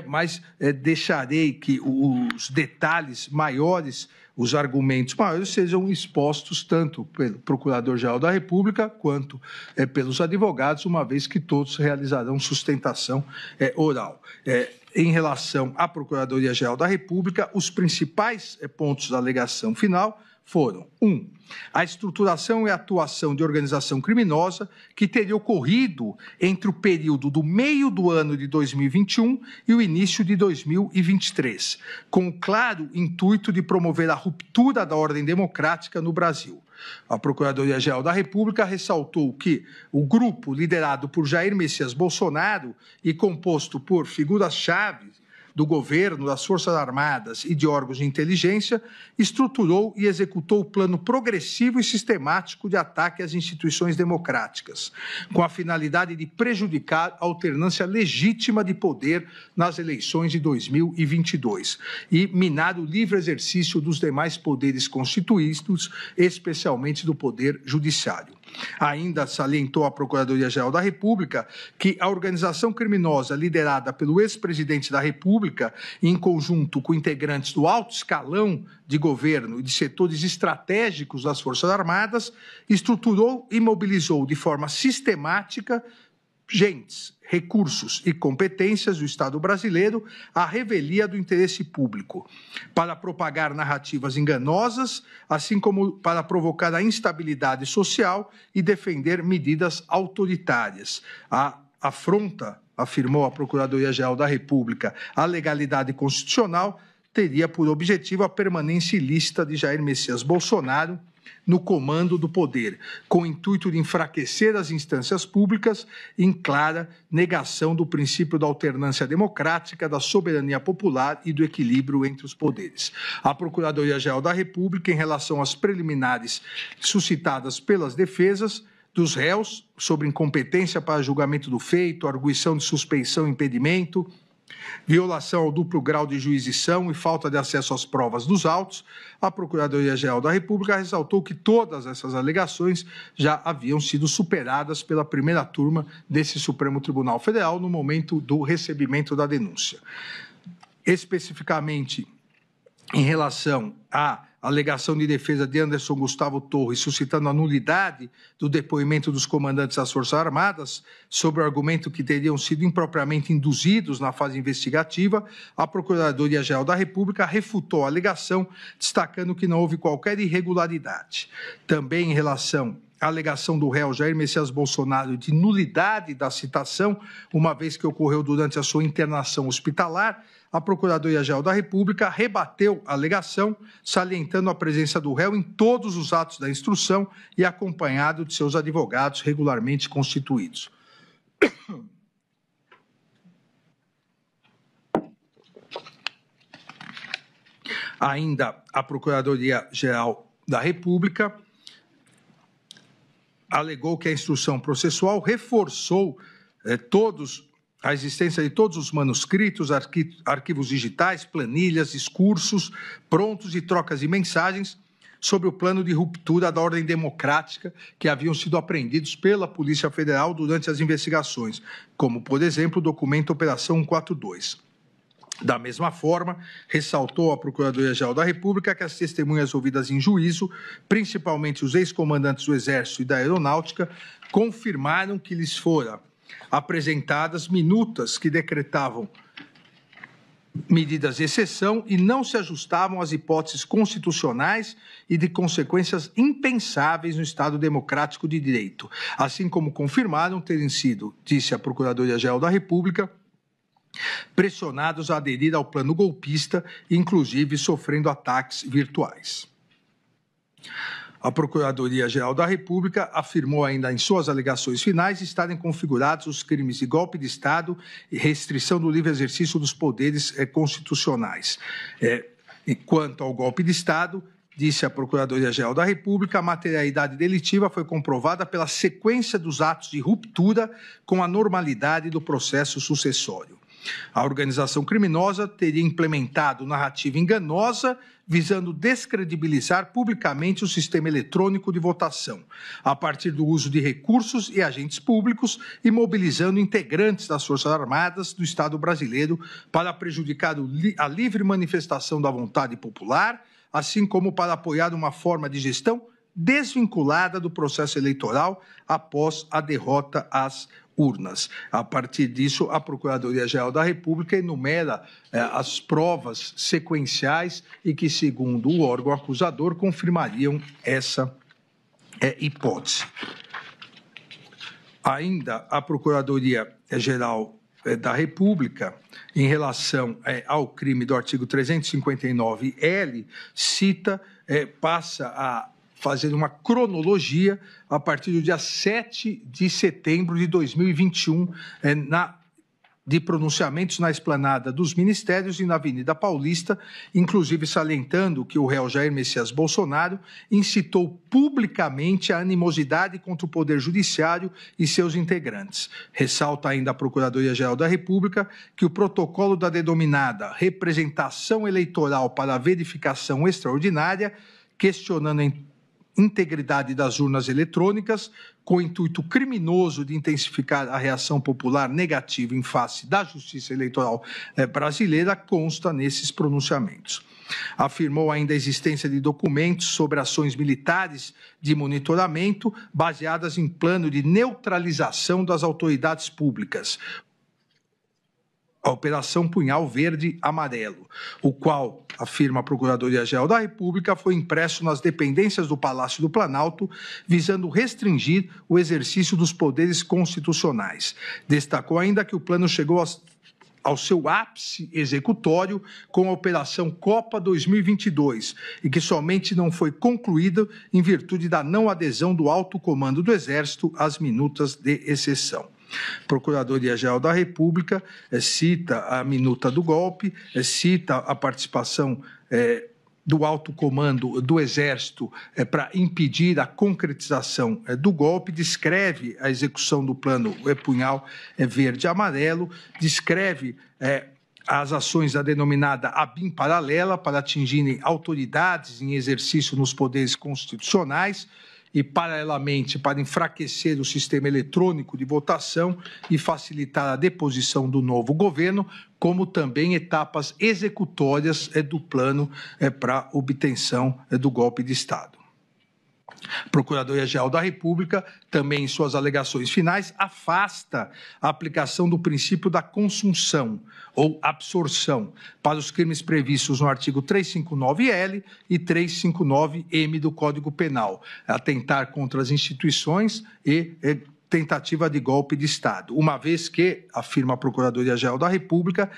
mas deixarei que os detalhes maiores, os argumentos maiores, sejam expostos tanto pelo Procurador-Geral da República quanto pelos advogados, uma vez que todos realizarão sustentação oral. Em relação à Procuradoria-Geral da República, os principais pontos da alegação final foram: 1. A estruturação e atuação de organização criminosa que teria ocorrido entre o período do meio do ano de 2021 e o início de 2023, com o claro intuito de promover a ruptura da ordem democrática no Brasil. A Procuradoria-Geral da República ressaltou que o grupo liderado por Jair Messias Bolsonaro e composto por figuras-chave do governo, das Forças Armadas e de órgãos de inteligência, estruturou e executou o plano progressivo e sistemático de ataque às instituições democráticas, com a finalidade de prejudicar a alternância legítima de poder nas eleições de 2022 e minar o livre exercício dos demais poderes constituídos, especialmente do Poder Judiciário. Ainda salientou a Procuradoria-Geral da República que a organização criminosa liderada pelo ex-presidente da República, em conjunto com integrantes do alto escalão de governo e de setores estratégicos das Forças Armadas, estruturou e mobilizou de forma sistemática gentes, recursos e competências do Estado brasileiro à revelia do interesse público, para propagar narrativas enganosas, assim como para provocar a instabilidade social e defender medidas autoritárias. A afronta, afirmou a Procuradoria-Geral da República, à legalidade constitucional, teria por objetivo a permanência ilícita de Jair Messias Bolsonaro no comando do poder, com o intuito de enfraquecer as instâncias públicas em clara negação do princípio da alternância democrática, da soberania popular e do equilíbrio entre os poderes. A Procuradoria-Geral da República, em relação às preliminares suscitadas pelas defesas dos réus sobre incompetência para julgamento do feito, arguição de suspeição e impedimento, violação ao duplo grau de jurisdição e falta de acesso às provas dos autos, a Procuradoria-Geral da República ressaltou que todas essas alegações já haviam sido superadas pela primeira turma desse Supremo Tribunal Federal no momento do recebimento da denúncia. Especificamente, em relação à alegação de defesa de Anderson Gustavo Torres, suscitando a nulidade do depoimento dos comandantes das Forças Armadas, sobre o argumento que teriam sido impropriamente induzidos na fase investigativa, a Procuradoria-Geral da República refutou a alegação, destacando que não houve qualquer irregularidade. Também em relação à alegação do réu Jair Messias Bolsonaro de nulidade da citação, uma vez que ocorreu durante a sua internação hospitalar, a Procuradoria-Geral da República rebateu a alegação, salientando a presença do réu em todos os atos da instrução e acompanhado de seus advogados regularmente constituídos. Ainda a Procuradoria-Geral da República alegou que a instrução processual reforçou a existência de todos os manuscritos, arquivos digitais, planilhas, discursos prontos e trocas de mensagens sobre o plano de ruptura da ordem democrática que haviam sido apreendidos pela Polícia Federal durante as investigações, como, por exemplo, o documento Operação 142. Da mesma forma, ressaltou a Procuradoria-Geral da República que as testemunhas ouvidas em juízo, principalmente os ex-comandantes do Exército e da Aeronáutica, confirmaram que lhes foram apresentadas minutas que decretavam medidas de exceção e não se ajustavam às hipóteses constitucionais e de consequências impensáveis no Estado democrático de direito, assim como confirmaram terem sido, disse a Procuradoria-Geral da República, pressionados a aderir ao plano golpista, inclusive sofrendo ataques virtuais. A Procuradoria-Geral da República afirmou ainda em suas alegações finais estarem configurados os crimes de golpe de Estado e restrição do livre exercício dos poderes constitucionais. Quanto ao golpe de Estado, disse a Procuradoria-Geral da República, a materialidade delitiva foi comprovada pela sequência dos atos de ruptura com a normalidade do processo sucessório. A organização criminosa teria implementado narrativa enganosa visando descredibilizar publicamente o sistema eletrônico de votação, a partir do uso de recursos e agentes públicos e mobilizando integrantes das Forças Armadas do Estado brasileiro para prejudicar a livre manifestação da vontade popular, assim como para apoiar uma forma de gestão desvinculada do processo eleitoral após a derrota às urnas. A partir disso, a Procuradoria-Geral da República enumera as provas sequenciais e que, segundo o órgão acusador, confirmariam essa hipótese. Ainda a Procuradoria-Geral da República, em relação ao crime do artigo 359-L, passa a fazer uma cronologia a partir do dia 7 de setembro de 2021, de pronunciamentos na esplanada dos ministérios e na Avenida Paulista, inclusive salientando que o réu Jair Messias Bolsonaro incitou publicamente a animosidade contra o Poder Judiciário e seus integrantes. Ressalta ainda a Procuradoria-Geral da República que o protocolo da denominada representação eleitoral para a verificação extraordinária, questionando a integridade das urnas eletrônicas, com o intuito criminoso de intensificar a reação popular negativa em face da justiça eleitoral brasileira, consta nesses pronunciamentos. Afirmou ainda a existência de documentos sobre ações militares de monitoramento baseadas em plano de neutralização das autoridades públicas, a Operação Punhal Verde-Amarelo, o qual, afirma a Procuradoria-Geral da República, foi impresso nas dependências do Palácio do Planalto, visando restringir o exercício dos poderes constitucionais. Destacou ainda que o plano chegou ao seu ápice executório com a Operação Copa 2022 e que somente não foi concluída em virtude da não adesão do alto comando do Exército às minutas de exceção. Procuradoria-Geral da República cita a minuta do golpe, cita a participação do alto comando do Exército para impedir a concretização do golpe, descreve a execução do plano Punhal Verde-Amarelo, descreve as ações da denominada ABIN paralela para atingirem autoridades em exercício nos poderes constitucionais, e, paralelamente, para enfraquecer o sistema eletrônico de votação e facilitar a deposição do novo governo, como também etapas executórias do plano para obtenção do golpe de Estado. Procuradoria-Geral da República, também em suas alegações finais, afasta a aplicação do princípio da consunção ou absorção para os crimes previstos no artigo 359-L e 359-M do Código Penal, atentar contra as instituições e tentativa de golpe de Estado, uma vez que, afirma a Procuradoria-Geral da República,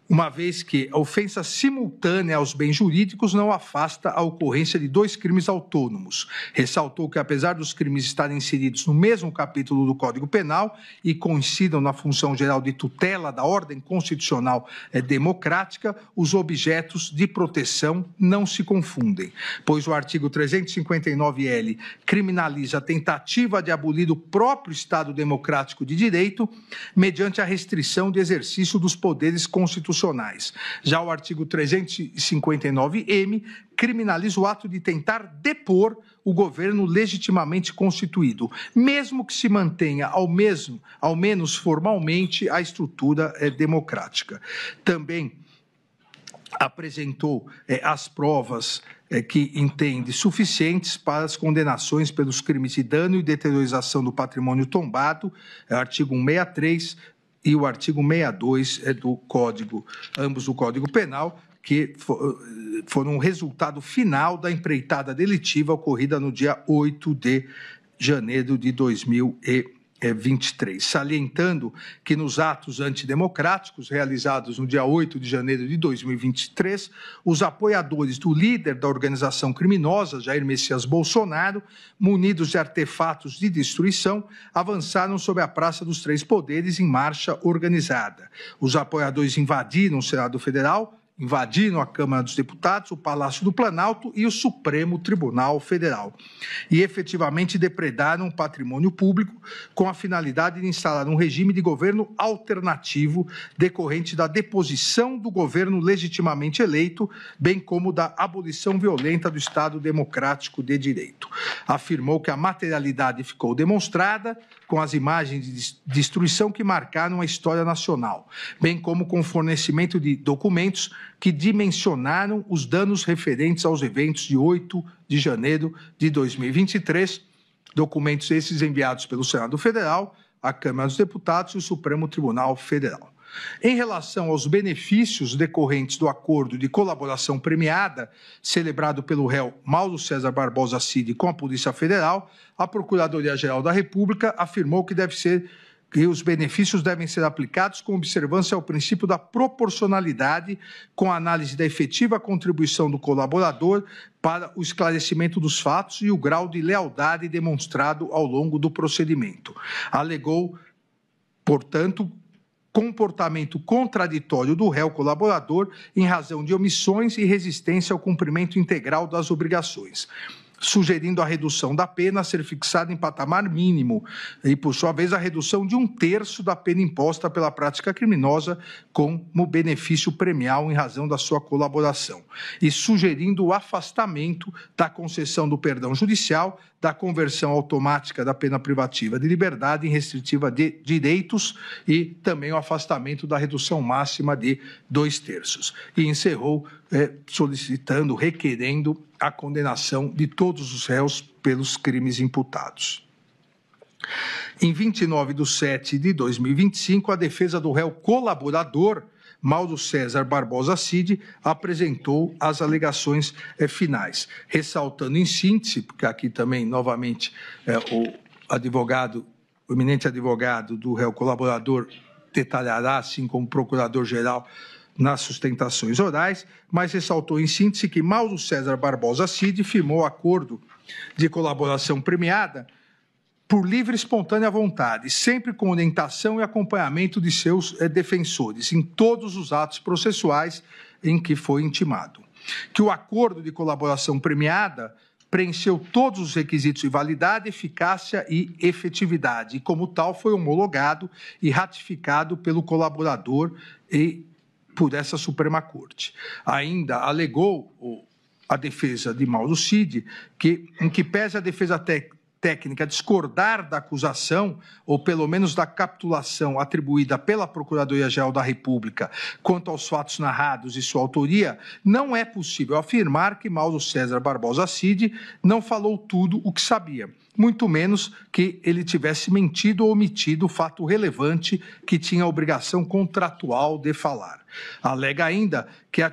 uma vez que a ofensa simultânea aos bens jurídicos não afasta a ocorrência de dois crimes autônomos. Ressaltou que, apesar dos crimes estarem inseridos no mesmo capítulo do Código Penal e coincidam na função geral de tutela da ordem constitucional democrática, os objetos de proteção não se confundem, pois o artigo 359-L criminaliza a tentativa de abolir o próprio Estado democrático de direito mediante a restrição de exercício dos poderes constitucionais. Já o artigo 359-M criminaliza o ato de tentar depor o governo legitimamente constituído, mesmo que se mantenha ao menos formalmente a estrutura democrática. Também apresentou as provas que entende suficientes para as condenações pelos crimes de dano e deteriorização do patrimônio tombado, artigo 163, e o artigo 62 do Código, ambos do Código Penal, que foram um resultado final da empreitada delitiva ocorrida no dia 8 de janeiro de 2023, salientando que nos atos antidemocráticos realizados no dia 8 de janeiro de 2023, os apoiadores do líder da organização criminosa, Jair Messias Bolsonaro, munidos de artefatos de destruição, avançaram sobre a Praça dos Três Poderes em marcha organizada. Os apoiadores invadiram o Senado Federal, invadiram a Câmara dos Deputados, o Palácio do Planalto e o Supremo Tribunal Federal. E efetivamente depredaram o patrimônio público com a finalidade de instalar um regime de governo alternativo decorrente da deposição do governo legitimamente eleito, bem como da abolição violenta do Estado democrático de direito. Afirmou que a materialidade ficou demonstrada com as imagens de destruição que marcaram a história nacional, bem como com o fornecimento de documentos que dimensionaram os danos referentes aos eventos de 8 de janeiro de 2023, documentos esses enviados pelo Senado Federal, a Câmara dos Deputados e o Supremo Tribunal Federal. Em relação aos benefícios decorrentes do acordo de colaboração premiada celebrado pelo réu Mauro César Barbosa Cid com a Polícia Federal, a Procuradoria-Geral da República afirmou que os benefícios devem ser aplicados com observância ao princípio da proporcionalidade, com a análise da efetiva contribuição do colaborador para o esclarecimento dos fatos e o grau de lealdade demonstrado ao longo do procedimento. Alegou, portanto, comportamento contraditório do réu colaborador em razão de omissões e resistência ao cumprimento integral das obrigações, sugerindo a redução da pena a ser fixada em patamar mínimo e, por sua vez, a redução de 1/3 da pena imposta pela prática criminosa como benefício premial em razão da sua colaboração, e sugerindo o afastamento da concessão do perdão judicial, da conversão automática da pena privativa de liberdade em restritiva de direitos e também o afastamento da redução máxima de 2/3. E encerrou solicitando, requerendo a condenação de todos os réus pelos crimes imputados. Em 29 de 7 de 2025, a defesa do réu colaborador, Mauro César Barbosa Cid, apresentou as alegações finais, ressaltando em síntese, porque aqui também, novamente, o eminente advogado do réu colaborador detalhará, assim como o procurador-geral, nas sustentações orais, mas ressaltou em síntese que Mauro César Barbosa Cid firmou acordo de colaboração premiada por livre e espontânea vontade, sempre com orientação e acompanhamento de seus defensores, em todos os atos processuais em que foi intimado. Que o acordo de colaboração premiada preencheu todos os requisitos de validade, eficácia e efetividade, e como tal foi homologado e ratificado pelo colaborador e por essa Suprema Corte. Ainda alegou a defesa de Mauro Cid que, em que pese a defesa técnica discordar da acusação, ou pelo menos da capitulação atribuída pela Procuradoria-Geral da República quanto aos fatos narrados e sua autoria, não é possível afirmar que Mauro César Barbosa Cid não falou tudo o que sabia, muito menos que ele tivesse mentido ou omitido o fato relevante que tinha a obrigação contratual de falar. Alega ainda que a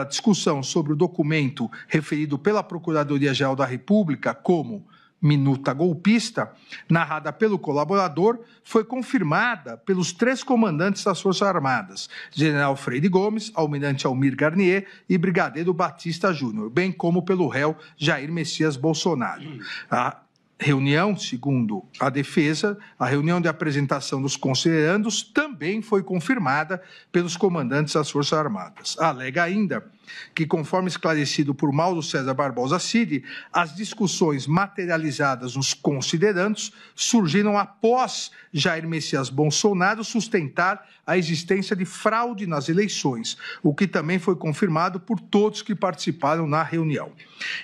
discussão sobre o documento referido pela Procuradoria-Geral da República como minuta golpista, narrada pelo colaborador, foi confirmada pelos 3 comandantes das Forças Armadas, General Freire Gomes, Almirante Almir Garnier e Brigadeiro Batista Júnior, bem como pelo réu Jair Messias Bolsonaro. A reunião, segundo a defesa, a reunião de apresentação dos considerandos também foi confirmada pelos comandantes das Forças Armadas. Alega ainda que, conforme esclarecido por Mauro César Barbosa Cid, as discussões materializadas nos considerandos surgiram após Jair Messias Bolsonaro sustentar a existência de fraude nas eleições, o que também foi confirmado por todos que participaram na reunião.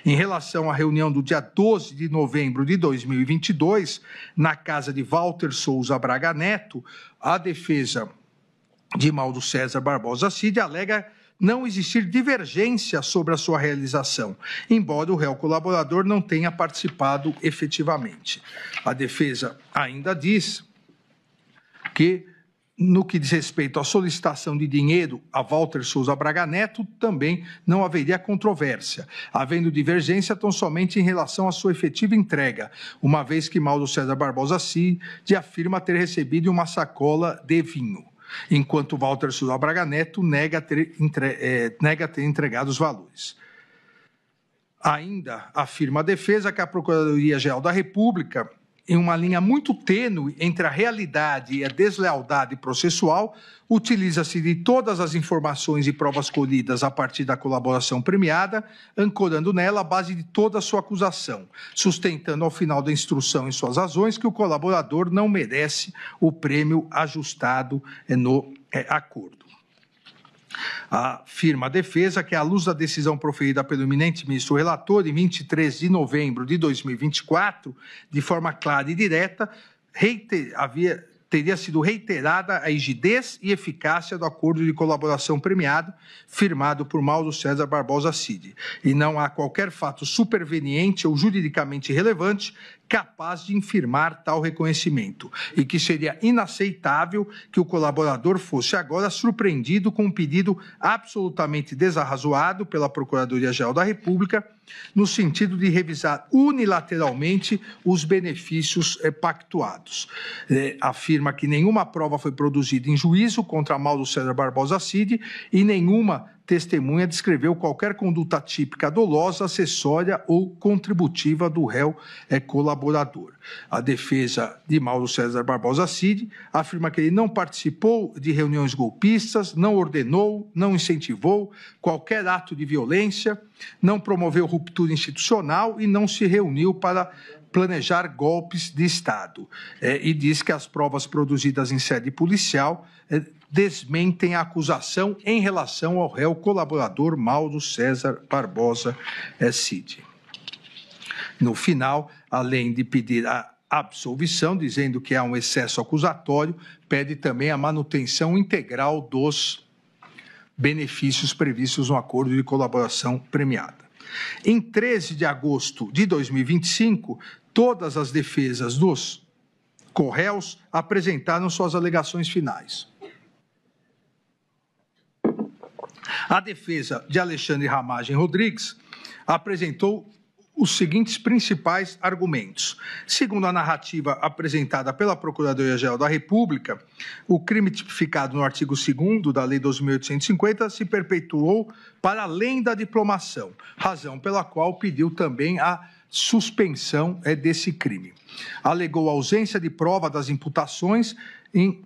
Em relação à reunião do dia 12 de novembro de 2022, na casa de Walter Souza Braga Neto, a defesa de Mauro César Barbosa Cid alega não existir divergência sobre a sua realização, embora o réu colaborador não tenha participado efetivamente. A defesa ainda diz que, no que diz respeito à solicitação de dinheiro a Walter Souza Braga Neto, também não haveria controvérsia, havendo divergência tão somente em relação à sua efetiva entrega, uma vez que Mauro César Barbosa Cid afirma ter recebido uma sacola de vinho, enquanto Walter Souza Braga Neto nega ter entregado os valores. Ainda afirma a defesa que a Procuradoria-Geral da República, em uma linha muito tênue entre a realidade e a deslealdade processual, utiliza-se de todas as informações e provas colhidas a partir da colaboração premiada, ancorando nela a base de toda a sua acusação, sustentando ao final da instrução em suas razões que o colaborador não merece o prêmio ajustado no acordo. Afirma a defesa que, à luz da decisão proferida pelo eminente ministro relator em 23 de novembro de 2024, de forma clara e direta, teria sido reiterada a rigidez e eficácia do acordo de colaboração premiado firmado por Mauro César Barbosa Cid, e não há qualquer fato superveniente ou juridicamente relevante capaz de infirmar tal reconhecimento, e que seria inaceitável que o colaborador fosse agora surpreendido com um pedido absolutamente desarrazoado pela Procuradoria-Geral da República, no sentido de revisar unilateralmente os benefícios pactuados. Afirma que nenhuma prova foi produzida em juízo contra Mauro César Barbosa Cid e nenhuma testemunha descreveu qualquer conduta típica dolosa, acessória ou contributiva do réu colaborador. A defesa de Mauro César Barbosa Cid afirma que ele não participou de reuniões golpistas, não ordenou, não incentivou qualquer ato de violência, não promoveu ruptura institucional e não se reuniu para planejar golpes de Estado. E diz que as provas produzidas em sede policial desmentem a acusação em relação ao réu colaborador Mauro César Barbosa Cid. No final, além de pedir a absolvição, dizendo que há um excesso acusatório, pede também a manutenção integral dos benefícios previstos no acordo de colaboração premiada. Em 13 de agosto de 2025, todas as defesas dos corréus apresentaram suas alegações finais. A defesa de Alexandre Ramagem Rodrigues apresentou os seguintes principais argumentos. Segundo a narrativa apresentada pela Procuradoria-Geral da República, o crime tipificado no artigo 2º da Lei 12.850 se perpetuou para além da diplomação, razão pela qual pediu também a suspensão desse crime. Alegou a ausência de prova das imputações em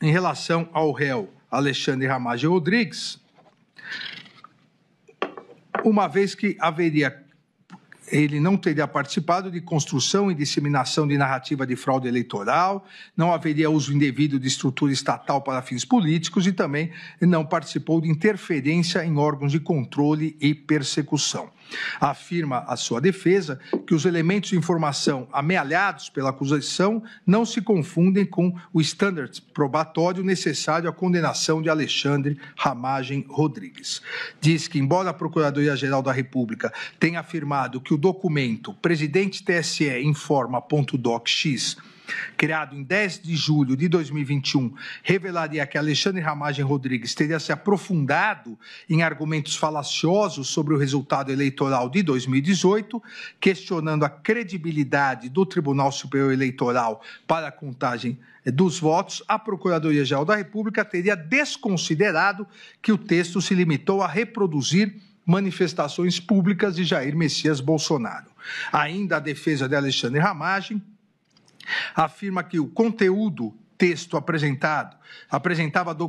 relação ao réu Alexandre Ramagem Rodrigues, uma vez que ele não teria participado de construção e disseminação de narrativa de fraude eleitoral, não haveria uso indevido de estrutura estatal para fins políticos e também não participou de interferência em órgãos de controle e persecução. Afirma a sua defesa que os elementos de informação amealhados pela acusação não se confundem com o standard probatório necessário à condenação de Alexandre Ramagem Rodrigues. Diz que, embora a Procuradoria-Geral da República tenha afirmado que o documento Presidente TSE informa.docx criado em 10 de julho de 2021, revelaria que Alexandre Ramagem Rodrigues teria se aprofundado em argumentos falaciosos sobre o resultado eleitoral de 2018, questionando a credibilidade do Tribunal Superior Eleitoral para a contagem dos votos, a Procuradoria-Geral da República teria desconsiderado que o texto se limitou a reproduzir manifestações públicas de Jair Messias Bolsonaro. Ainda a defesa de Alexandre Ramagem afirma que o conteúdo texto apresentava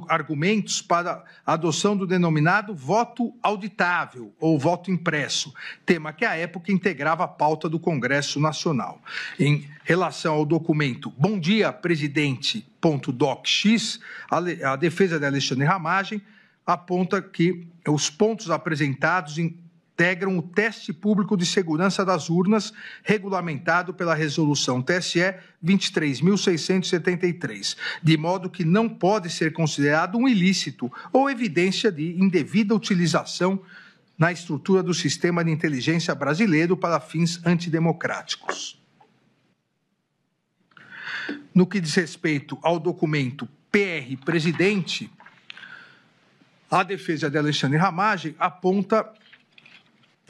argumentos para a adoção do denominado voto auditável ou voto impresso, tema que à época integrava a pauta do Congresso Nacional. Em relação ao documento Bom Dia Presidente.docx, a defesa de Alexandre Ramagem aponta que os pontos apresentados integram o teste público de segurança das urnas, regulamentado pela resolução TSE 23.673, de modo que não pode ser considerado um ilícito ou evidência de indevida utilização na estrutura do sistema de inteligência brasileiro para fins antidemocráticos. No que diz respeito ao documento PR Presidente, a defesa de Alexandre Ramagem aponta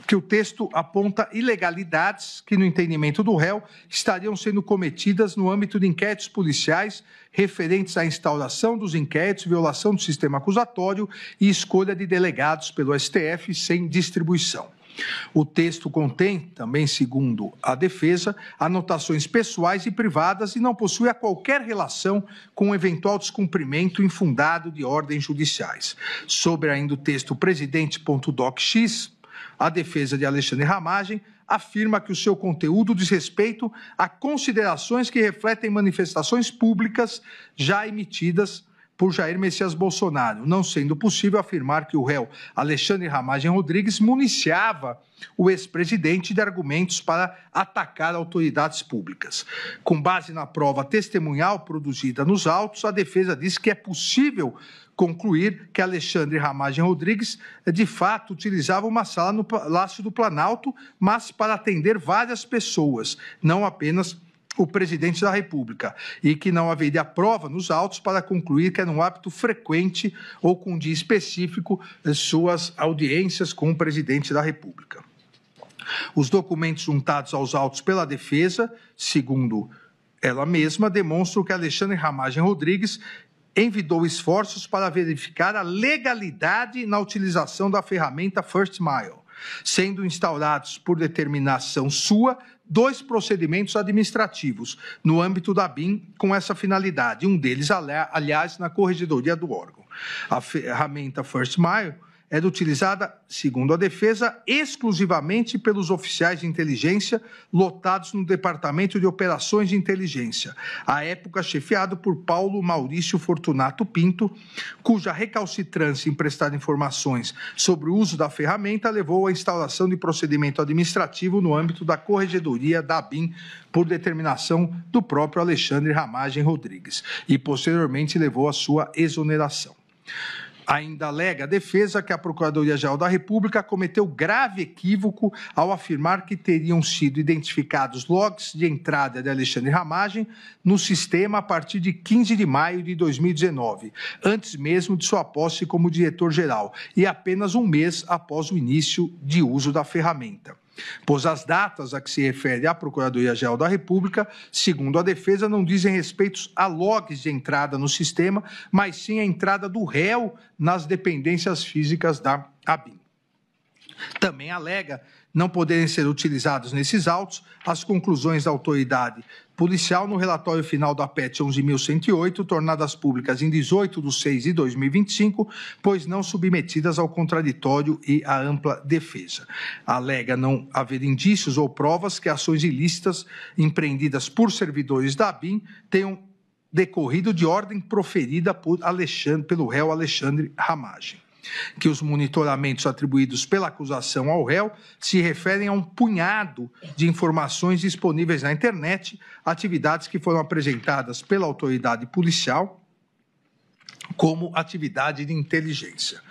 que o texto aponta ilegalidades que, no entendimento do réu, estariam sendo cometidas no âmbito de inquéritos policiais referentes à instauração dos inquéritos, violação do sistema acusatório e escolha de delegados pelo STF sem distribuição. O texto contém, também segundo a defesa, anotações pessoais e privadas e não possui qualquer relação com o eventual descumprimento infundado de ordens judiciais. Sobre ainda o texto Presidente.docx, a defesa de Alexandre Ramagem afirma que o seu conteúdo diz respeito a considerações que refletem manifestações públicas já emitidas por Jair Messias Bolsonaro, não sendo possível afirmar que o réu Alexandre Ramagem Rodrigues municiava o ex-presidente de argumentos para atacar autoridades públicas. Com base na prova testemunhal produzida nos autos, a defesa diz que é possível concluir que Alexandre Ramagem Rodrigues, de fato, utilizava uma sala no Palácio do Planalto, mas para atender várias pessoas, não apenas o presidente da República, e que não haveria prova nos autos para concluir que era um hábito frequente ou com dia específico suas audiências com o presidente da República. Os documentos juntados aos autos pela defesa, segundo ela mesma, demonstram que Alexandre Ramagem Rodrigues envidou esforços para verificar a legalidade na utilização da ferramenta First Mile, sendo instaurados por determinação sua 2 procedimentos administrativos no âmbito da BIM com essa finalidade, um deles, aliás, na corregedoria do órgão. A ferramenta First Mile era utilizada, segundo a defesa, exclusivamente pelos oficiais de inteligência lotados no Departamento de Operações de Inteligência, à época chefiado por Paulo Maurício Fortunato Pinto, cuja recalcitrância em prestar informações sobre o uso da ferramenta levou à instauração de procedimento administrativo no âmbito da corregedoria da ABIN, por determinação do próprio Alexandre Ramagem Rodrigues, e posteriormente levou à sua exoneração. Ainda alega a defesa que a Procuradoria-Geral da República cometeu grave equívoco ao afirmar que teriam sido identificados logs de entrada de Alexandre Ramagem no sistema a partir de 15 de maio de 2019, antes mesmo de sua posse como diretor-geral, e apenas um mês após o início de uso da ferramenta. Pois as datas a que se refere a Procuradoria-Geral da República, segundo a defesa, não dizem respeito a logs de entrada no sistema, mas sim a entrada do réu nas dependências físicas da ABIN. Também alega não poderem ser utilizados nesses autos as conclusões da autoridade policial no relatório final da PET 11.108, tornadas públicas em 18/6/2025, pois não submetidas ao contraditório e à ampla defesa. Alega não haver indícios ou provas que ações ilícitas empreendidas por servidores da ABIN tenham decorrido de ordem proferida pelo réu Alexandre Ramagem. Que os monitoramentos atribuídos pela acusação ao réu se referem a um punhado de informações disponíveis na internet, atividades que foram apresentadas pela autoridade policial como atividade de inteligência.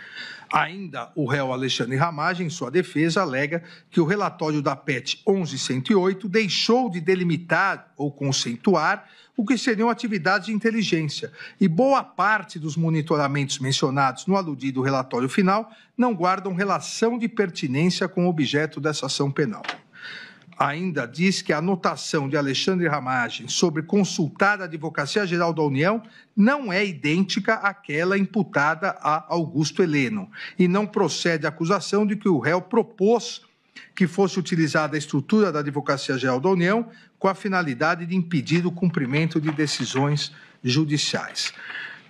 Ainda o réu Alexandre Ramagem, em sua defesa, alega que o relatório da PEC 11.108 deixou de delimitar ou conceituar o que seriam atividades de inteligência, e boa parte dos monitoramentos mencionados no aludido relatório final não guardam relação de pertinência com o objeto dessa ação penal. Ainda diz que a anotação de Alexandre Ramagem sobre consultar a Advocacia Geral da União não é idêntica àquela imputada a Augusto Heleno e não procede a acusação de que o réu propôs que fosse utilizada a estrutura da Advocacia Geral da União com a finalidade de impedir o cumprimento de decisões judiciais.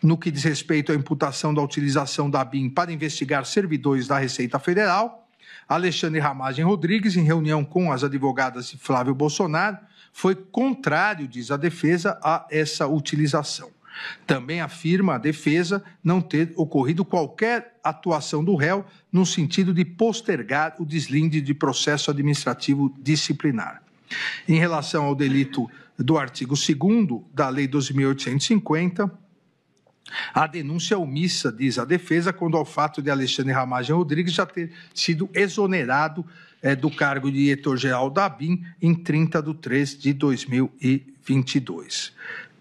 No que diz respeito à imputação da utilização da ABIN para investigar servidores da Receita Federal, Alexandre Ramagem Rodrigues, em reunião com as advogadas de Flávio Bolsonaro, foi contrário, diz a defesa, a essa utilização. Também afirma a defesa não ter ocorrido qualquer atuação do réu no sentido de postergar o deslinde de processo administrativo disciplinar. Em relação ao delito do artigo 2º da Lei 12.850, a denúncia omissa, diz a defesa, quando ao fato de Alexandre Ramagem Rodrigues já ter sido exonerado do cargo de diretor-geral da ABIN em 30/3/2022.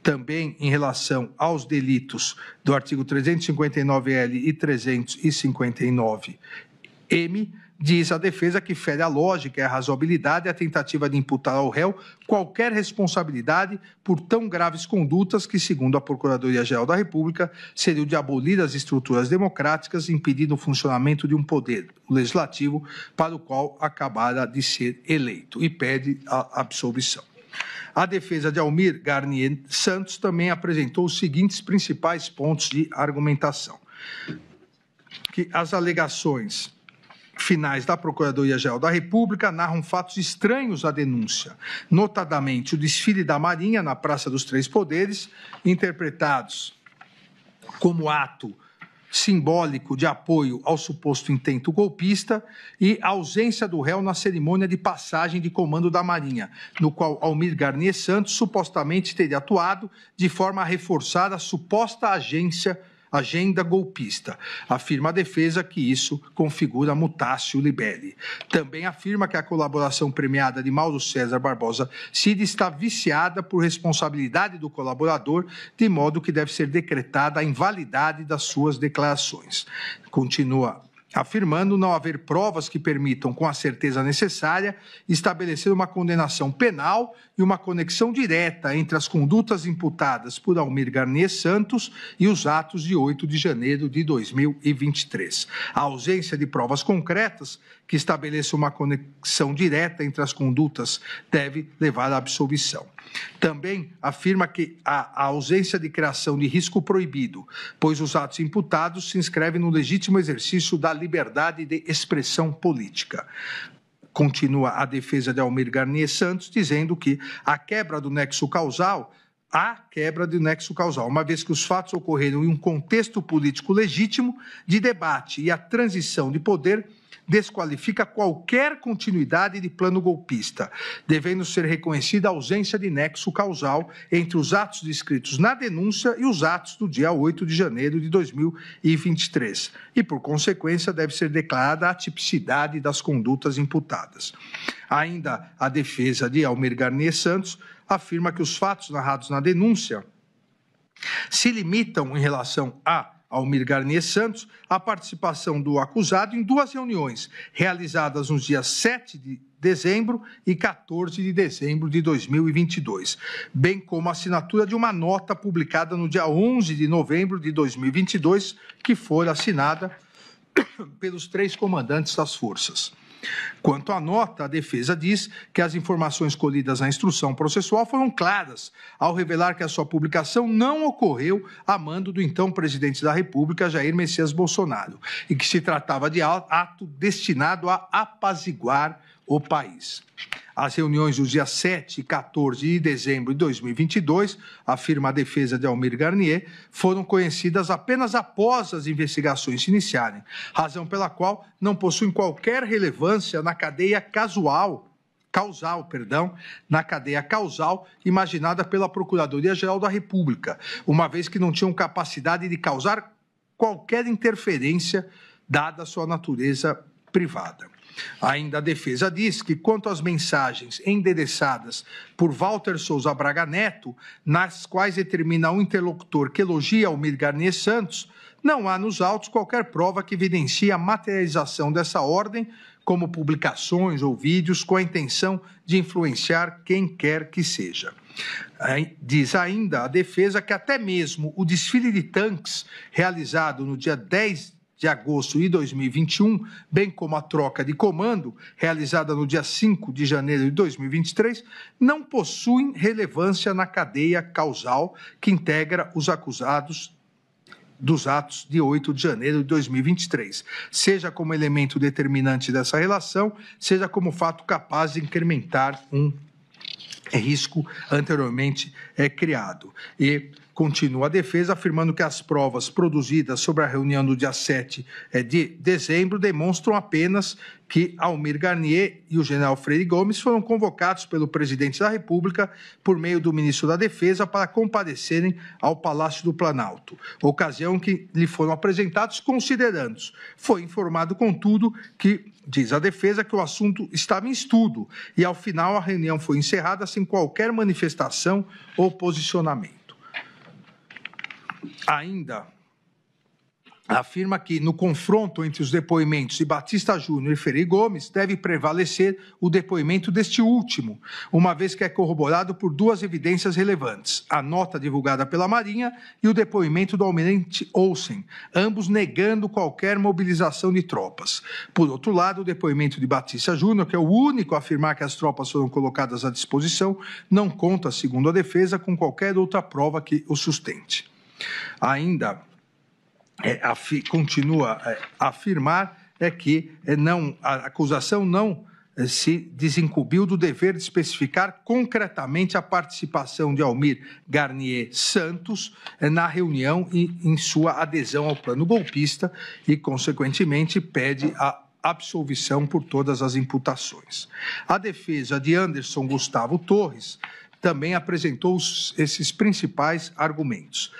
Também em relação aos delitos do artigo 359-L e 359-M, diz a defesa que fere a lógica e a razoabilidade a tentativa de imputar ao réu qualquer responsabilidade por tão graves condutas que, segundo a Procuradoria-Geral da República, seriam de abolir as estruturas democráticas, impedindo o funcionamento de um poder, o legislativo, para o qual acabara de ser eleito, e pede a absolvição. A defesa de Almir Garnier Santos também apresentou os seguintes principais pontos de argumentação: que as alegações finais da Procuradoria-Geral da República narram fatos estranhos à denúncia, notadamente o desfile da Marinha na Praça dos Três Poderes, interpretados como ato simbólico de apoio ao suposto intento golpista, e a ausência do réu na cerimônia de passagem de comando da Marinha, no qual Almir Garnier Santos supostamente teria atuado de forma a reforçar a suposta agenda golpista. Afirma a defesa que isso configura mutatio libelli. Também afirma que a colaboração premiada de Mauro César Barbosa Cid está viciada por responsabilidade do colaborador, de modo que deve ser decretada a invalidade das suas declarações. Continua afirmando não haver provas que permitam, com a certeza necessária, estabelecer uma condenação penal e uma conexão direta entre as condutas imputadas por Almir Garnier Santos e os atos de 8 de janeiro de 2023. A ausência de provas concretas que estabeleçam uma conexão direta entre as condutas deve levar à absolvição. Também afirma que a ausência de criação de risco proibido, pois os atos imputados se inscrevem no legítimo exercício da liberdade de expressão política. Continua a defesa de Almir Garnier Santos, dizendo que há quebra do nexo causal, uma vez que os fatos ocorreram em um contexto político legítimo de debate e a transição de poder desqualifica qualquer continuidade de plano golpista, devendo ser reconhecida a ausência de nexo causal entre os atos descritos na denúncia e os atos do dia 8 de janeiro de 2023, e, por consequência, deve ser declarada a atipicidade das condutas imputadas. Ainda a defesa de Almir Garnier Santos afirma que os fatos narrados na denúncia se limitam, em relação a Almir Garnier Santos, a participação do acusado em 2 reuniões, realizadas nos dias 7 de dezembro e 14 de dezembro de 2022, bem como a assinatura de uma nota publicada no dia 11 de novembro de 2022, que foi assinada pelos 3 comandantes das forças. Quanto à nota, a defesa diz que as informações colhidas na instrução processual foram claras, ao revelar que a sua publicação não ocorreu a mando do então presidente da República, Jair Messias Bolsonaro, e que se tratava de ato destinado a apaziguar o país. As reuniões dos dias 7 e 14 de dezembro de 2022, afirma a defesa de Almir Garnier, foram conhecidas apenas após as investigações se iniciarem, razão pela qual não possuem qualquer relevância na cadeia causal imaginada pela Procuradoria-Geral da República, uma vez que não tinham capacidade de causar qualquer interferência dada a sua natureza privada. Ainda a defesa diz que, quanto às mensagens endereçadas por Walter Souza Braga Neto, nas quais determina um interlocutor que elogia Almir Garnier Santos, não há nos autos qualquer prova que evidencie a materialização dessa ordem, como publicações ou vídeos com a intenção de influenciar quem quer que seja. Diz ainda a defesa que até mesmo o desfile de tanques realizado no dia 10 de agosto de 2021, bem como a troca de comando, realizada no dia 5 de janeiro de 2023, não possuem relevância na cadeia causal que integra os acusados dos atos de 8 de janeiro de 2023, seja como elemento determinante dessa relação, seja como fato capaz de incrementar um risco anteriormente criado. E continua a defesa afirmando que as provas produzidas sobre a reunião do dia 7 de dezembro demonstram apenas que Almir Garnier e o general Freire Gomes foram convocados pelo presidente da República por meio do ministro da Defesa para comparecerem ao Palácio do Planalto, ocasião que lhe foram apresentados considerandos. Foi informado, contudo, que diz a defesa que o assunto estava em estudo e, ao final, a reunião foi encerrada sem qualquer manifestação ou posicionamento. Ainda afirma que, no confronto entre os depoimentos de Batista Júnior e Freire Gomes, deve prevalecer o depoimento deste último, uma vez que é corroborado por duas evidências relevantes, a nota divulgada pela Marinha e o depoimento do almirante Olsen, ambos negando qualquer mobilização de tropas. Por outro lado, o depoimento de Batista Júnior, que é o único a afirmar que as tropas foram colocadas à disposição, não conta, segundo a defesa, com qualquer outra prova que o sustente. Ainda continua a afirmar que a acusação não se desincumbiu do dever de especificar concretamente a participação de Almir Garnier Santos na reunião e em sua adesão ao plano golpista e, consequentemente, pede a absolvição por todas as imputações. A defesa de Anderson Gustavo Torres também apresentou esses principais argumentos.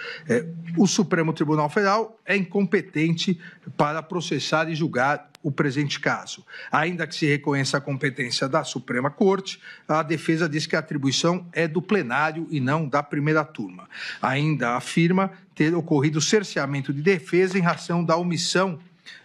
O Supremo Tribunal Federal é incompetente para processar e julgar o presente caso. Ainda que se reconheça a competência da Suprema Corte, a defesa diz que a atribuição é do plenário e não da primeira turma. Ainda afirma ter ocorrido cerceamento de defesa em razão da omissão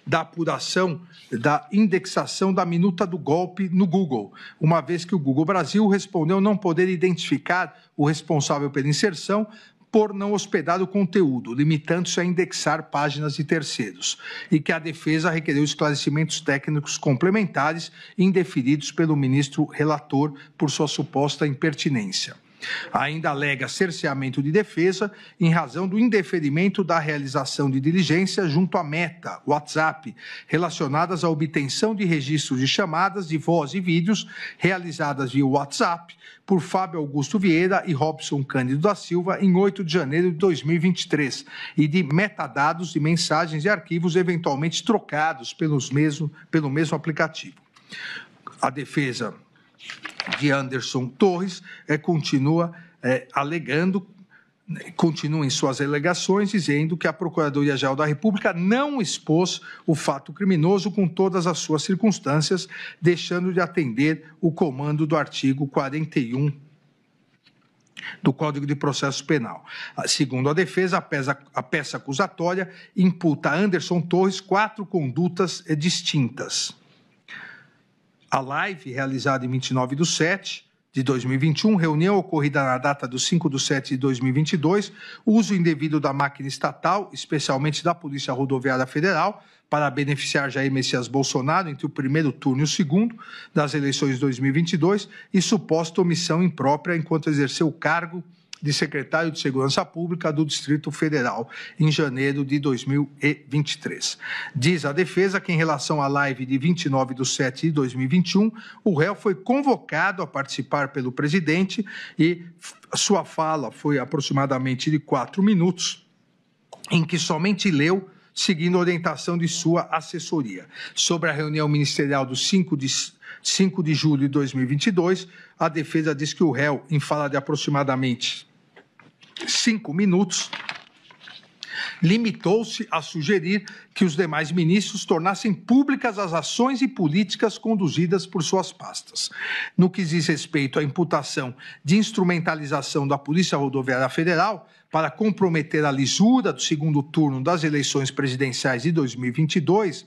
da apuração da indexação da minuta do golpe no Google, uma vez que o Google Brasil respondeu não poder identificar o responsável pela inserção por não hospedar o conteúdo, limitando-se a indexar páginas de terceiros, e que a defesa requereu esclarecimentos técnicos complementares indeferidos pelo ministro relator por sua suposta impertinência. Ainda alega cerceamento de defesa em razão do indeferimento da realização de diligência junto à Meta, WhatsApp, relacionadas à obtenção de registros de chamadas de voz e vídeos realizadas via WhatsApp por Fábio Augusto Vieira e Robson Cândido da Silva em 8 de janeiro de 2023 e de metadados de mensagens e arquivos eventualmente trocados pelo mesmo aplicativo. A defesa de Anderson Torres continua em suas alegações, dizendo que a Procuradoria-Geral da República não expôs o fato criminoso com todas as suas circunstâncias, deixando de atender o comando do artigo 41 do Código de Processo Penal. Segundo a defesa, a peça acusatória imputa a Anderson Torres 4 condutas distintas. A live, realizada em 29/7 de 2021, reunião ocorrida na data do 5/7 de 2022, uso indevido da máquina estatal, especialmente da Polícia Rodoviária Federal, para beneficiar Jair Messias Bolsonaro entre o primeiro turno e o segundo das eleições de 2022 e suposta omissão imprópria enquanto exerceu o cargo de secretário de Segurança Pública do Distrito Federal, em janeiro de 2023. Diz a defesa que, em relação à live de 29/7 de 2021, o réu foi convocado a participar pelo presidente e sua fala foi aproximadamente de 4 minutos, em que somente leu, seguindo a orientação de sua assessoria. Sobre a reunião ministerial do 5 de julho de 2022, a defesa diz que o réu, em fala de aproximadamente 5 minutos, limitou-se a sugerir que os demais ministros tornassem públicas as ações e políticas conduzidas por suas pastas. No que diz respeito à imputação de instrumentalização da Polícia Rodoviária Federal para comprometer a lisura do segundo turno das eleições presidenciais de 2022,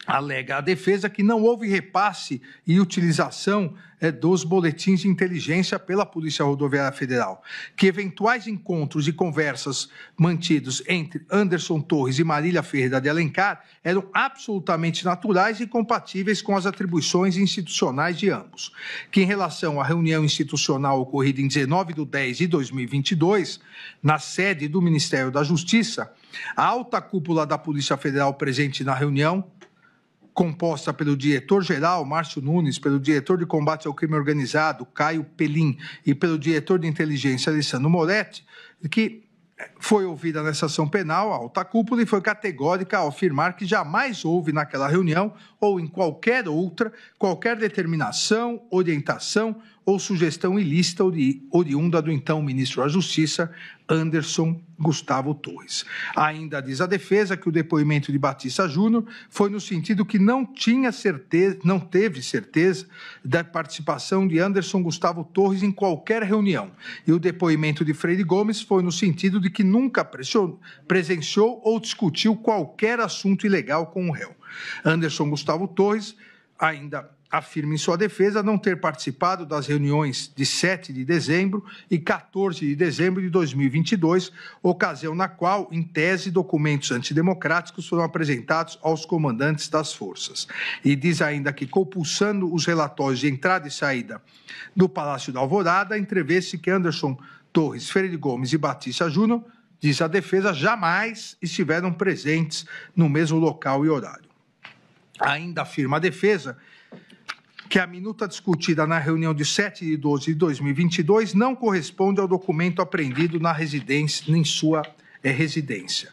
alega a defesa que não houve repasse e utilização dos boletins de inteligência pela Polícia Rodoviária Federal, que eventuais encontros e conversas mantidos entre Anderson Torres e Marília Ferreira de Alencar eram absolutamente naturais e compatíveis com as atribuições institucionais de ambos, que em relação à reunião institucional ocorrida em 19/10/2022, na sede do Ministério da Justiça, a alta cúpula da Polícia Federal presente na reunião, composta pelo diretor-geral, Márcio Nunes, pelo diretor de combate ao crime organizado, Caio Pelim, e pelo diretor de inteligência, Alessandro Moretti, que foi ouvida nessa ação penal, a alta cúpula, e foi categórica ao afirmar que jamais houve naquela reunião, ou em qualquer outra, qualquer determinação, orientação ou sugestão ilícita oriunda do então ministro da Justiça, Anderson Gustavo Torres. Ainda diz a defesa que o depoimento de Batista Júnior foi no sentido que não teve certeza da participação de Anderson Gustavo Torres em qualquer reunião. E o depoimento de Freire Gomes foi no sentido de que nunca presenciou ou discutiu qualquer assunto ilegal com o réu. Anderson Gustavo Torres ainda afirma em sua defesa não ter participado das reuniões de 7 de dezembro e 14 de dezembro de 2022, ocasião na qual, em tese, documentos antidemocráticos foram apresentados aos comandantes das forças. E diz ainda que, compulsando os relatórios de entrada e saída do Palácio da Alvorada, entrevê-se que Anderson Torres, Freire Gomes e Batista Júnior, diz a defesa, jamais estiveram presentes no mesmo local e horário. Ainda afirma a defesa que a minuta discutida na reunião de 7 de 12 de 2022 não corresponde ao documento apreendido na residência, em sua residência.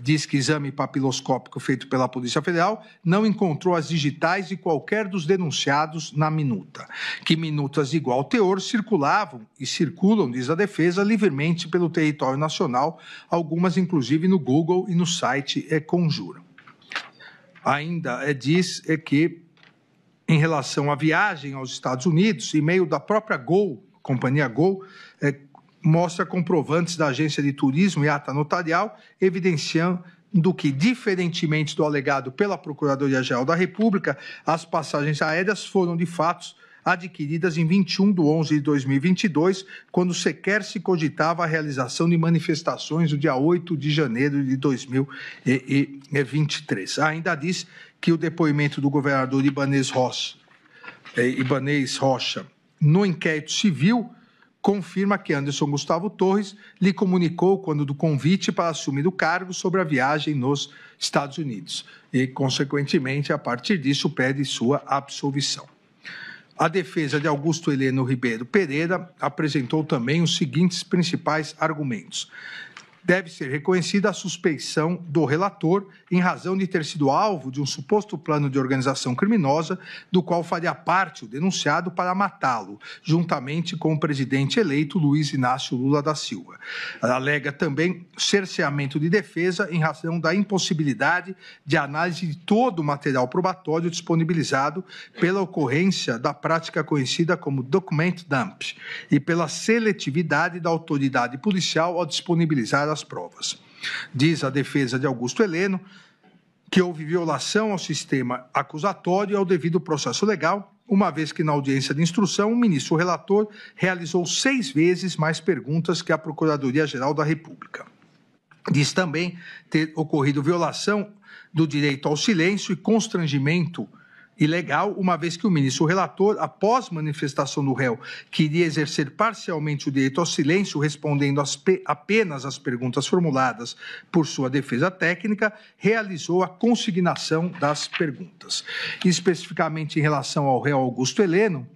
Diz que exame papiloscópico feito pela Polícia Federal não encontrou as digitais de qualquer dos denunciados na minuta, que minutas de igual teor circulavam e circulam, diz a defesa, livremente pelo território nacional, algumas inclusive no Google e no site Conjura. Ainda diz que, em relação à viagem aos Estados Unidos, e-mail da própria Gol, companhia Gol, mostra comprovantes da agência de turismo e ata notarial, evidenciando que, diferentemente do alegado pela Procuradoria-Geral da República, as passagens aéreas foram, de fato, adquiridas em 21/11/2022, quando sequer se cogitava a realização de manifestações no dia 8 de janeiro de 2023. Ainda diz que o depoimento do governador Ibanez Rocha no inquérito civil confirma que Anderson Gustavo Torres lhe comunicou quando do convite para assumir o cargo sobre a viagem nos Estados Unidos e, consequentemente, a partir disso, pede sua absolvição. A defesa de Augusto Heleno Ribeiro Pereira apresentou também os seguintes principais argumentos. Deve ser reconhecida a suspeição do relator em razão de ter sido alvo de um suposto plano de organização criminosa, do qual faria parte o denunciado para matá-lo, juntamente com o presidente eleito Luiz Inácio Lula da Silva. Alega também cerceamento de defesa em razão da impossibilidade de análise de todo o material probatório disponibilizado pela ocorrência da prática conhecida como document dump e pela seletividade da autoridade policial ao disponibilizar as provas. Diz a defesa de Augusto Heleno que houve violação ao sistema acusatório e ao devido processo legal, uma vez que na audiência de instrução o ministro relator realizou 6 vezes mais perguntas que a Procuradoria-Geral da República. Diz também ter ocorrido violação do direito ao silêncio e constrangimento ilegal, uma vez que o ministro relator, após manifestação do réu, que iria exercer parcialmente o direito ao silêncio, respondendo apenas às perguntas formuladas por sua defesa técnica, realizou a consignação das perguntas. Especificamente em relação ao réu Augusto Heleno,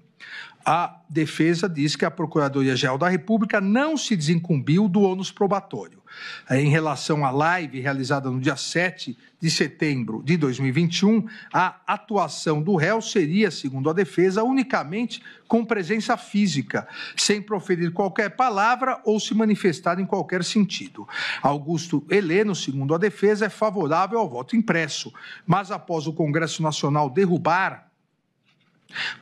a defesa diz que a Procuradoria-Geral da República não se desincumbiu do ônus probatório, Em relação à live realizada no dia 7 de setembro de 2021, a atuação do réu seria, segundo a defesa, unicamente com presença física, sem proferir qualquer palavra ou se manifestar em qualquer sentido. Augusto Heleno, segundo a defesa, é favorável ao voto impresso, mas após o Congresso Nacional derrubar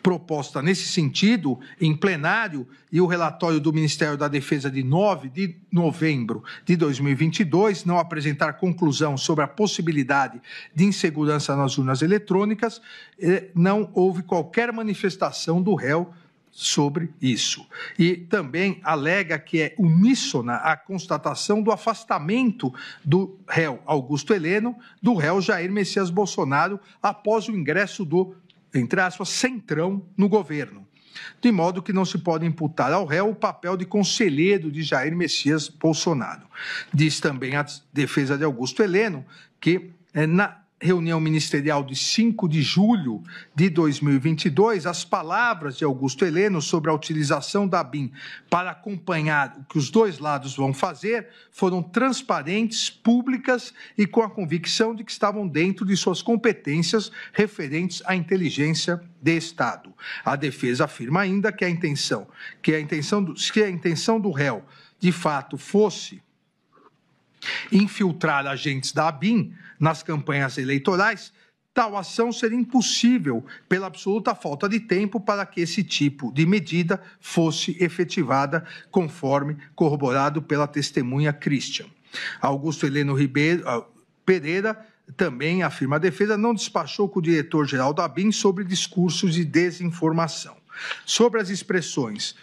proposta nesse sentido, em plenário, e o relatório do Ministério da Defesa de 9 de novembro de 2022 não apresentar conclusão sobre a possibilidade de insegurança nas urnas eletrônicas, não houve qualquer manifestação do réu sobre isso. E também alega que é uníssona a constatação do afastamento do réu Augusto Heleno do réu Jair Messias Bolsonaro após o ingresso do, entre aspas, centrão no governo, de modo que não se pode imputar ao réu o papel de conselheiro de Jair Messias Bolsonaro. Diz também a defesa de Augusto Heleno que, na reunião ministerial de 5 de julho de 2022, as palavras de Augusto Heleno sobre a utilização da BIM para acompanhar o que os dois lados vão fazer foram transparentes, públicas e com a convicção de que estavam dentro de suas competências referentes à inteligência de Estado. A defesa afirma ainda que a intenção do réu, de fato, fosse infiltrar agentes da ABIN nas campanhas eleitorais, tal ação seria impossível pela absoluta falta de tempo para que esse tipo de medida fosse efetivada, conforme corroborado pela testemunha Christian. Augusto Heleno Pereira, também, afirma a defesa, não despachou com o diretor-geral da ABIN sobre discursos de desinformação. Sobre as expressões,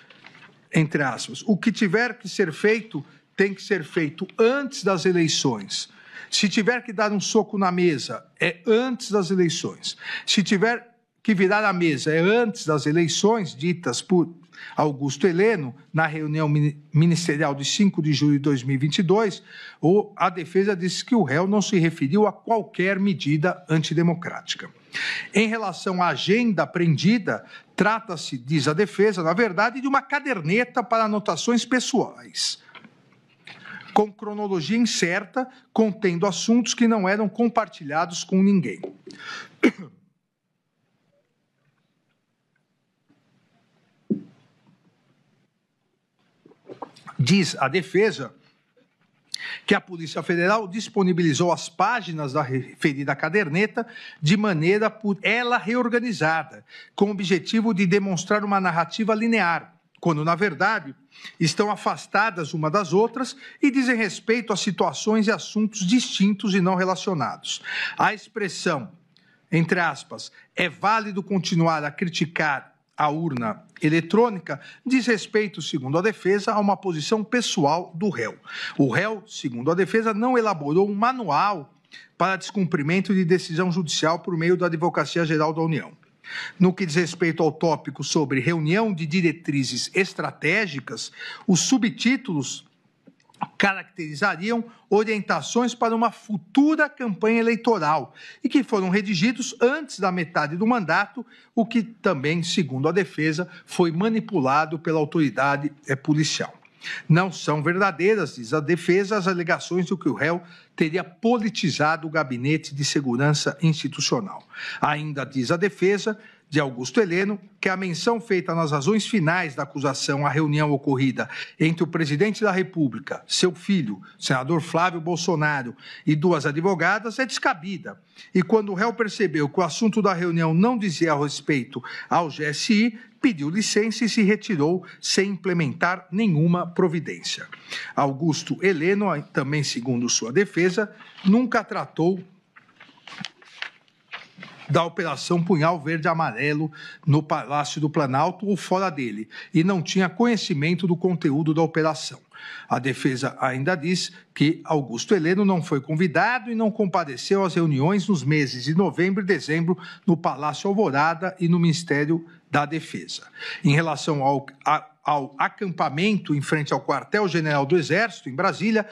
entre aspas, o que tiver que ser feito tem que ser feito antes das eleições. Se tiver que dar um soco na mesa, é antes das eleições. Se tiver que virar a mesa, é antes das eleições, ditas por Augusto Heleno, na reunião ministerial de 5 de julho de 2022, a defesa disse que o réu não se referiu a qualquer medida antidemocrática. Em relação à agenda apreendida, trata-se, diz a defesa, na verdade, de uma caderneta para anotações pessoais, com cronologia incerta, contendo assuntos que não eram compartilhados com ninguém. Diz a defesa que a Polícia Federal disponibilizou as páginas da referida caderneta de maneira por ela reorganizada, com o objetivo de demonstrar uma narrativa linear, quando, na verdade, estão afastadas uma das outras e dizem respeito a situações e assuntos distintos e não relacionados. A expressão, entre aspas, é válido continuar a criticar a urna eletrônica, diz respeito, segundo a defesa, a uma posição pessoal do réu. O réu, segundo a defesa, não elaborou um manual para descumprimento de decisão judicial por meio da Advocacia Geral da União. No que diz respeito ao tópico sobre reunião de diretrizes estratégicas, os subtítulos caracterizariam orientações para uma futura campanha eleitoral e que foram redigidos antes da metade do mandato, o que também, segundo a defesa, foi manipulado pela autoridade policial. Não são verdadeiras, diz a defesa, as alegações de que o réu teria politizado o Gabinete de Segurança Institucional. Ainda diz a defesa de Augusto Heleno que a menção feita nas razões finais da acusação à reunião ocorrida entre o presidente da República, seu filho, senador Flávio Bolsonaro, e duas advogadas é descabida. E quando o réu percebeu que o assunto da reunião não dizia respeito ao GSI, pediu licença e se retirou sem implementar nenhuma providência. Augusto Heleno, também segundo sua defesa, nunca tratou da Operação Punhal Verde Amarelo no Palácio do Planalto ou fora dele, e não tinha conhecimento do conteúdo da operação. A defesa ainda diz que Augusto Heleno não foi convidado e não compareceu às reuniões nos meses de novembro e dezembro no Palácio Alvorada e no Ministério da Defesa. Em relação ao acampamento em frente ao quartel-general do Exército, em Brasília,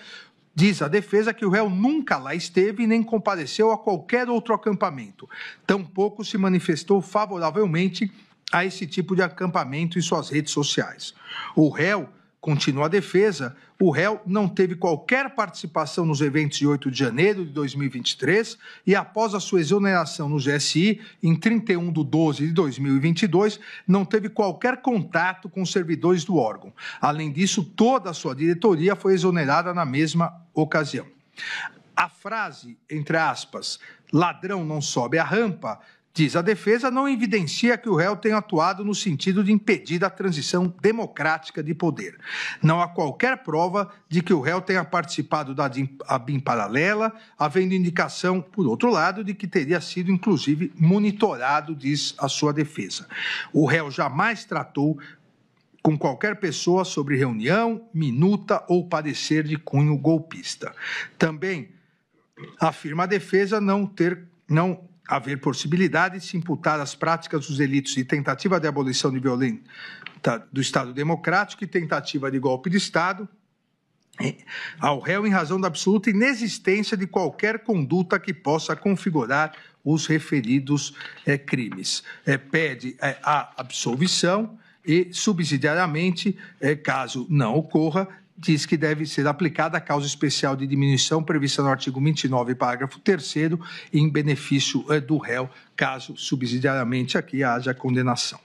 diz a defesa que o réu nunca lá esteve e nem compareceu a qualquer outro acampamento. Tampouco se manifestou favoravelmente a esse tipo de acampamento em suas redes sociais. O réu continua a defesa, o réu não teve qualquer participação nos eventos de 8 de janeiro de 2023 e, após a sua exoneração no GSI, em 31/12/2022, não teve qualquer contato com os servidores do órgão. Além disso, toda a sua diretoria foi exonerada na mesma ocasião. A frase, entre aspas, ladrão não sobe a rampa, diz a defesa, não evidencia que o réu tenha atuado no sentido de impedir a transição democrática de poder. Não há qualquer prova de que o réu tenha participado da ABIN paralela, havendo indicação, por outro lado, de que teria sido, inclusive, monitorado, diz a sua defesa. O réu jamais tratou com qualquer pessoa sobre reunião, minuta ou parecer de cunho golpista. Também afirma a defesa não haver possibilidade de se imputar as práticas dos delitos de tentativa de abolição de violência do Estado Democrático e tentativa de golpe de Estado ao réu em razão da absoluta inexistência de qualquer conduta que possa configurar os referidos crimes. Pede a absolvição e, subsidiariamente, caso não ocorra, diz que deve ser aplicada a causa especial de diminuição prevista no artigo 29, parágrafo 3º, em benefício do réu, caso subsidiariamente aqui haja condenação.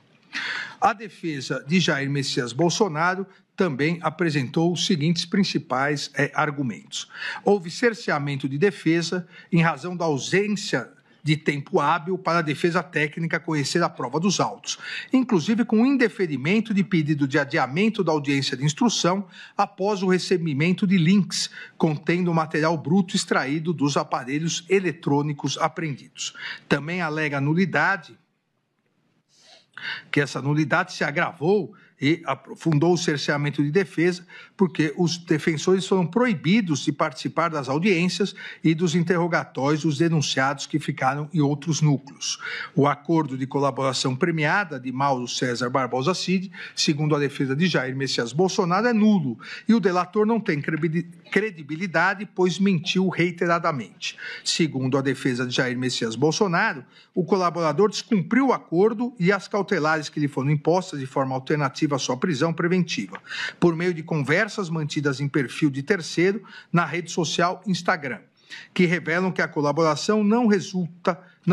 A defesa de Jair Messias Bolsonaro também apresentou os seguintes principais argumentos. Houve cerceamento de defesa em razão da ausência de tempo hábil para a defesa técnica conhecer a prova dos autos, inclusive com indeferimento de pedido de adiamento da audiência de instrução após o recebimento de links contendo o material bruto extraído dos aparelhos eletrônicos apreendidos. Também alega nulidade, que essa nulidade se agravou e aprofundou o cerceamento de defesa, porque os defensores foram proibidos de participar das audiências e dos interrogatórios dos denunciados que ficaram em outros núcleos. O acordo de colaboração premiada de Mauro César Barbosa Cid, segundo a defesa de Jair Messias Bolsonaro, é nulo e o delator não tem credibilidade, pois mentiu reiteradamente. Segundo a defesa de Jair Messias Bolsonaro, o colaborador descumpriu o acordo e as cautelares que lhe foram impostas de forma alternativa à sua prisão preventiva, por meio de conversas mantidas em perfil de terceiro na rede social Instagram, que revelam que a colaboração não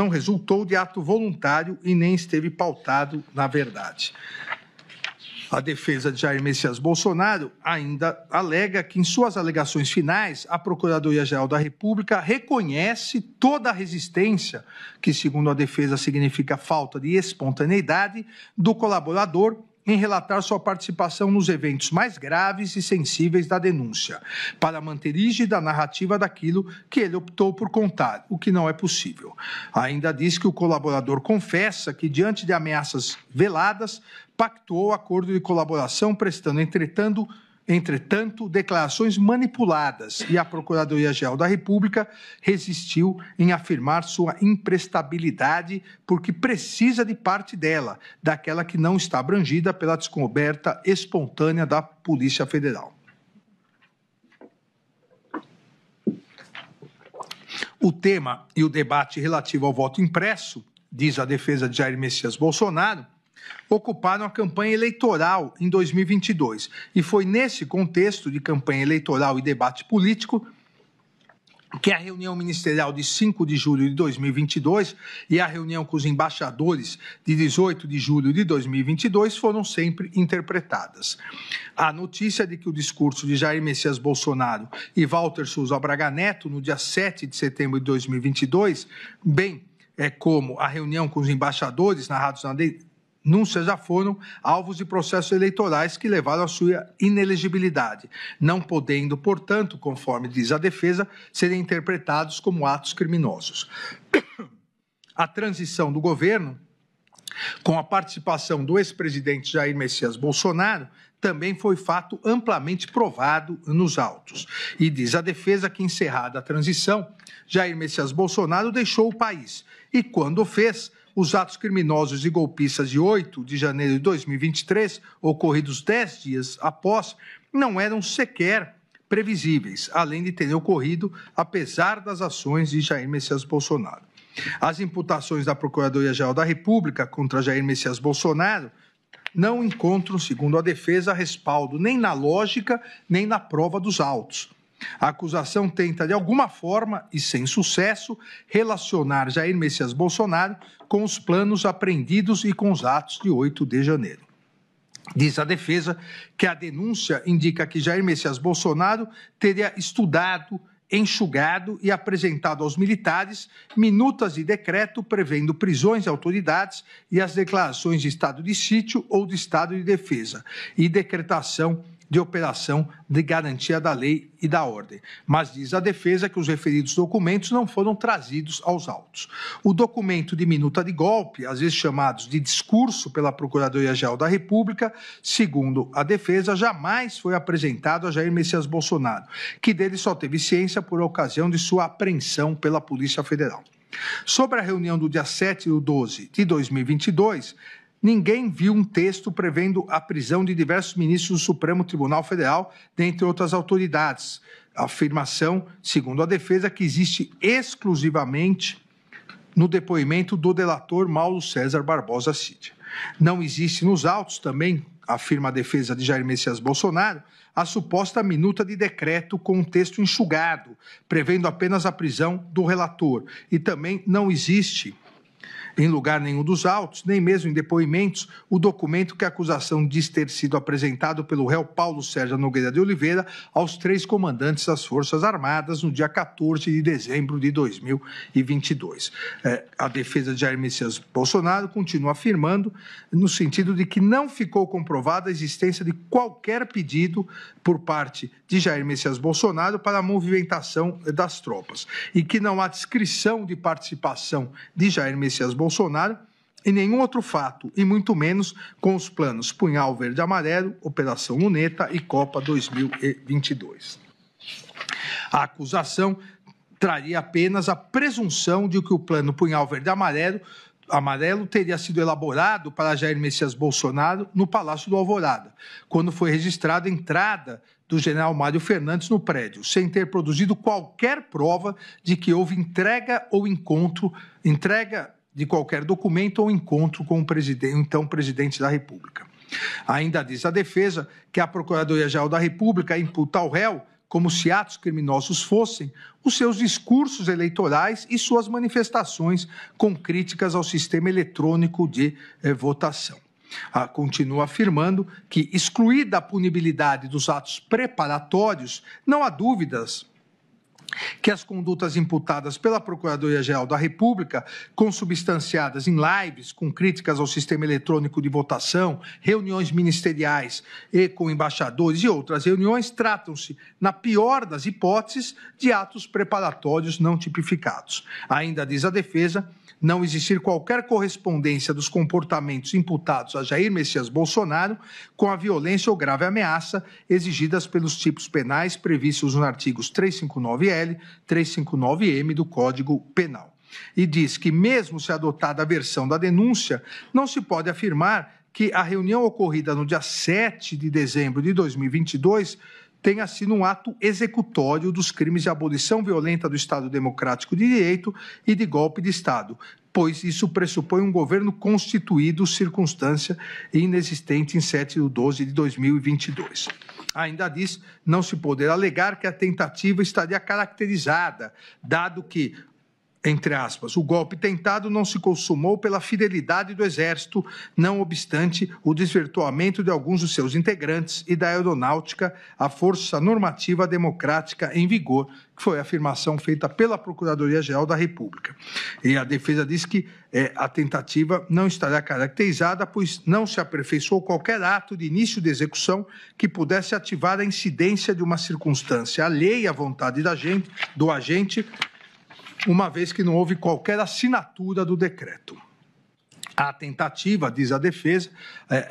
resultou de ato voluntário e nem esteve pautado na verdade. A defesa de Jair Messias Bolsonaro ainda alega que, em suas alegações finais, a Procuradoria-Geral da República reconhece toda a resistência, que, segundo a defesa, significa falta de espontaneidade, do colaborador em relatar sua participação nos eventos mais graves e sensíveis da denúncia, para manter rígida a narrativa daquilo que ele optou por contar, o que não é possível. Ainda diz que o colaborador confessa que, diante de ameaças veladas, pactuou o acordo de colaboração, prestando, entretanto, declarações manipuladas, e a Procuradoria-Geral da República resistiu em afirmar sua imprestabilidade porque precisa de parte dela, daquela que não está abrangida pela descoberta espontânea da Polícia Federal. O tema e o debate relativo ao voto impresso, diz a defesa de Jair Messias Bolsonaro, ocuparam a campanha eleitoral em 2022. E foi nesse contexto de campanha eleitoral e debate político que a reunião ministerial de 5 de julho de 2022 e a reunião com os embaixadores de 18 de julho de 2022 foram sempre interpretadas. A notícia de que o discurso de Jair Messias Bolsonaro e Walter Souza Braga Neto, no dia 7 de setembro de 2022, bem como a reunião com os embaixadores narrados na denúncia, já foram alvos de processos eleitorais que levaram à sua inelegibilidade, não podendo, portanto, conforme diz a defesa, serem interpretados como atos criminosos. A transição do governo, com a participação do ex-presidente Jair Messias Bolsonaro, também foi fato amplamente provado nos autos. E diz a defesa que, encerrada a transição, Jair Messias Bolsonaro deixou o país e, quando o fez, os atos criminosos e golpistas de 8 de janeiro de 2023, ocorridos 10 dias após, não eram sequer previsíveis, além de terem ocorrido apesar das ações de Jair Messias Bolsonaro. As imputações da Procuradoria-Geral da República contra Jair Messias Bolsonaro não encontram, segundo a defesa, respaldo nem na lógica nem na prova dos autos. A acusação tenta, de alguma forma, e sem sucesso, relacionar Jair Messias Bolsonaro com os planos apreendidos e com os atos de 8 de janeiro. Diz a defesa que a denúncia indica que Jair Messias Bolsonaro teria estudado, enxugado e apresentado aos militares minutas de decreto prevendo prisões de autoridades e as declarações de estado de sítio ou de estado de defesa e decretação de operação de garantia da lei e da ordem. Mas diz a defesa que os referidos documentos não foram trazidos aos autos. O documento de minuta de golpe, às vezes chamados de discurso pela Procuradoria-Geral da República, segundo a defesa, jamais foi apresentado a Jair Messias Bolsonaro, que dele só teve ciência por ocasião de sua apreensão pela Polícia Federal. Sobre a reunião do dia 7/12 de 2022, ninguém viu um texto prevendo a prisão de diversos ministros do Supremo Tribunal Federal, dentre outras autoridades. A afirmação, segundo a defesa, que existe exclusivamente no depoimento do delator Mauro César Barbosa Cid. Não existe nos autos também, afirma a defesa de Jair Messias Bolsonaro, a suposta minuta de decreto com um texto enxugado, prevendo apenas a prisão do relator. E também não existe, em lugar nenhum dos autos, nem mesmo em depoimentos, o documento que a acusação diz ter sido apresentado pelo réu Paulo Sérgio Nogueira de Oliveira aos 3 comandantes das Forças Armadas no dia 14 de dezembro de 2022. A defesa de Jair Messias Bolsonaro continua afirmando no sentido de que não ficou comprovada a existência de qualquer pedido por parte de Jair Messias Bolsonaro para a movimentação das tropas e que não há descrição de participação de Jair Messias Bolsonaro em nenhum outro fato, e muito menos com os planos Punhal Verde e Amarelo, Operação Luneta e Copa 2022. A acusação traria apenas a presunção de que o plano Punhal Verde e Amarelo teria sido elaborado para Jair Messias Bolsonaro no Palácio do Alvorada, quando foi registrada a entrada do general Mário Fernandes no prédio, sem ter produzido qualquer prova de que houve entrega de qualquer documento ou encontro com o então presidente da República. Ainda diz a defesa que a Procuradoria-Geral da República imputa ao réu, como se atos criminosos fossem, os seus discursos eleitorais e suas manifestações com críticas ao sistema eletrônico de votação. Continua afirmando que, excluída a punibilidade dos atos preparatórios, não há dúvidas que as condutas imputadas pela Procuradoria-Geral da República, consubstanciadas em lives com críticas ao sistema eletrônico de votação, reuniões ministeriais e com embaixadores e outras reuniões, tratam-se, na pior das hipóteses, de atos preparatórios não tipificados. Ainda diz a defesa não existir qualquer correspondência dos comportamentos imputados a Jair Messias Bolsonaro com a violência ou grave ameaça exigidas pelos tipos penais previstos nos artigos 359L, 359M do Código Penal. E diz que, mesmo se adotada a versão da denúncia, não se pode afirmar que a reunião ocorrida no dia 7 de dezembro de 2022 tenha sido um ato executório dos crimes de abolição violenta do Estado Democrático de Direito e de golpe de Estado, pois isso pressupõe um governo constituído, circunstância inexistente em 7/12 de 2022. Ainda diz não se poder alegar que a tentativa estaria caracterizada, dado que, entre aspas, o golpe tentado não se consumou pela fidelidade do Exército, não obstante o desvirtuamento de alguns dos seus integrantes e da aeronáutica, a força normativa democrática em vigor, que foi a afirmação feita pela Procuradoria-Geral da República. E a defesa diz que a tentativa não estará caracterizada, pois não se aperfeiçoou qualquer ato de início de execução que pudesse ativar a incidência de uma circunstância alheia à vontade do agente, uma vez que não houve qualquer assinatura do decreto. A tentativa, diz a defesa,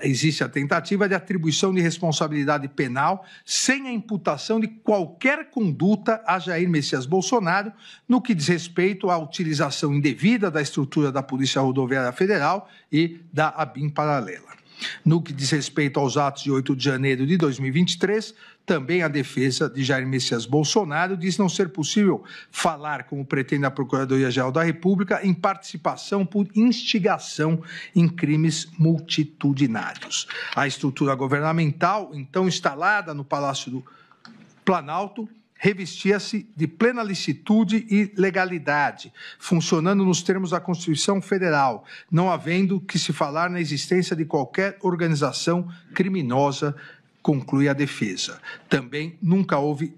existe a tentativa de atribuição de responsabilidade penal sem a imputação de qualquer conduta a Jair Messias Bolsonaro no que diz respeito à utilização indevida da estrutura da Polícia Rodoviária Federal e da ABIN paralela. No que diz respeito aos atos de 8 de janeiro de 2023, também a defesa de Jair Messias Bolsonaro diz não ser possível falar, como pretende a Procuradoria-Geral da República, em participação por instigação em crimes multitudinários. A estrutura governamental, então instalada no Palácio do Planalto, revestia-se de plena licitude e legalidade, funcionando nos termos da Constituição Federal, não havendo que se falar na existência de qualquer organização criminosa, conclui a defesa. Também nunca houve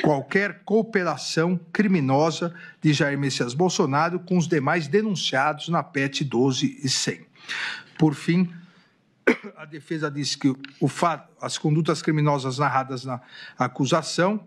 qualquer cooperação criminosa de Jair Messias Bolsonaro com os demais denunciados na PEC 12 e 100. Por fim, a defesa diz que as condutas criminosas narradas na acusação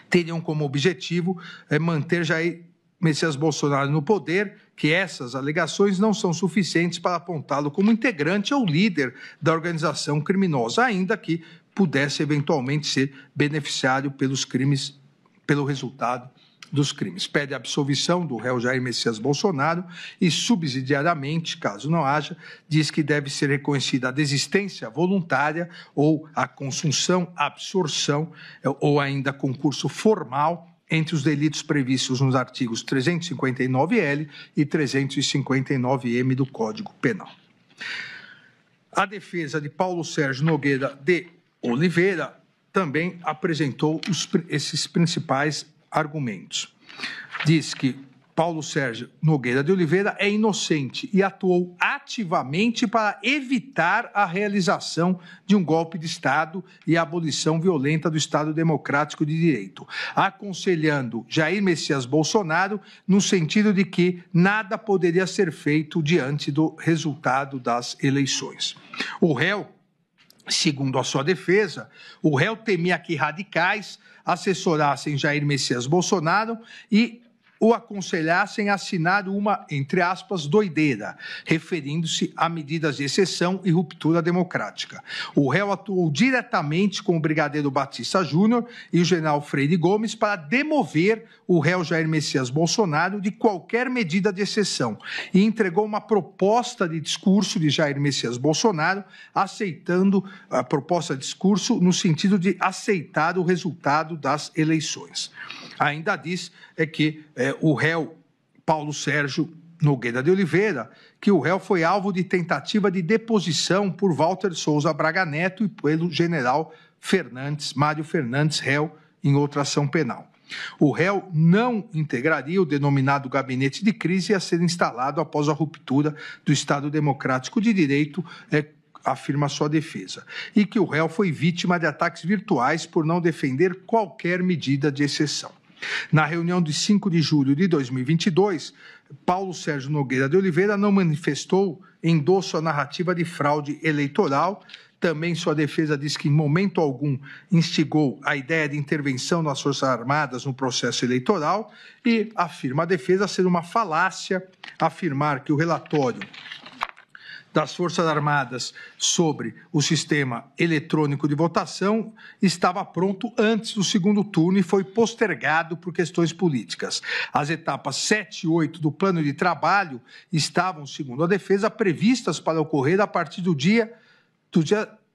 teriam como objetivo manter Jair Messias Bolsonaro no poder, que essas alegações não são suficientes para apontá-lo como integrante ou líder da organização criminosa, ainda que pudesse eventualmente ser beneficiário pelos crimes, pelo resultado dos crimes. Pede a absolvição do réu Jair Messias Bolsonaro e, subsidiariamente, caso não haja, diz que deve ser reconhecida a desistência voluntária ou a consunção, absorção ou ainda concurso formal entre os delitos previstos nos artigos 359-L e 359-M do Código Penal. A defesa de Paulo Sérgio Nogueira de Oliveira também apresentou esses principais argumentos. Diz que Paulo Sérgio Nogueira de Oliveira é inocente e atuou ativamente para evitar a realização de um golpe de Estado e a abolição violenta do Estado Democrático de Direito, aconselhando Jair Messias Bolsonaro no sentido de que nada poderia ser feito diante do resultado das eleições. O réu, segundo a sua defesa, o réu temia que radicais assessorassem Jair Messias Bolsonaro e o aconselhassem a assinar uma, entre aspas, doideira, referindo-se a medidas de exceção e ruptura democrática. O réu atuou diretamente com o brigadeiro Batista Júnior e o general Freire Gomes para demover o réu Jair Messias Bolsonaro de qualquer medida de exceção e entregou uma proposta de discurso de Jair Messias Bolsonaro, aceitando a proposta de discurso no sentido de aceitar o resultado das eleições. Ainda diz que o réu Paulo Sérgio Nogueira de Oliveira, que o réu foi alvo de tentativa de deposição por Walter Souza Braga Neto e pelo general Mário Fernandes, réu em outra ação penal. O réu não integraria o denominado gabinete de crise a ser instalado após a ruptura do Estado Democrático de Direito, afirma sua defesa, e que o réu foi vítima de ataques virtuais por não defender qualquer medida de exceção. Na reunião de 5 de julho de 2022, Paulo Sérgio Nogueira de Oliveira não manifestou endosso à narrativa de fraude eleitoral. Também sua defesa diz que em momento algum instigou a ideia de intervenção das Forças Armadas no processo eleitoral e afirma a defesa ser uma falácia afirmar que o relatório das Forças Armadas sobre o sistema eletrônico de votação estava pronto antes do segundo turno e foi postergado por questões políticas. As etapas 7 e 8 do plano de trabalho estavam, segundo a defesa, previstas para ocorrer a partir do dia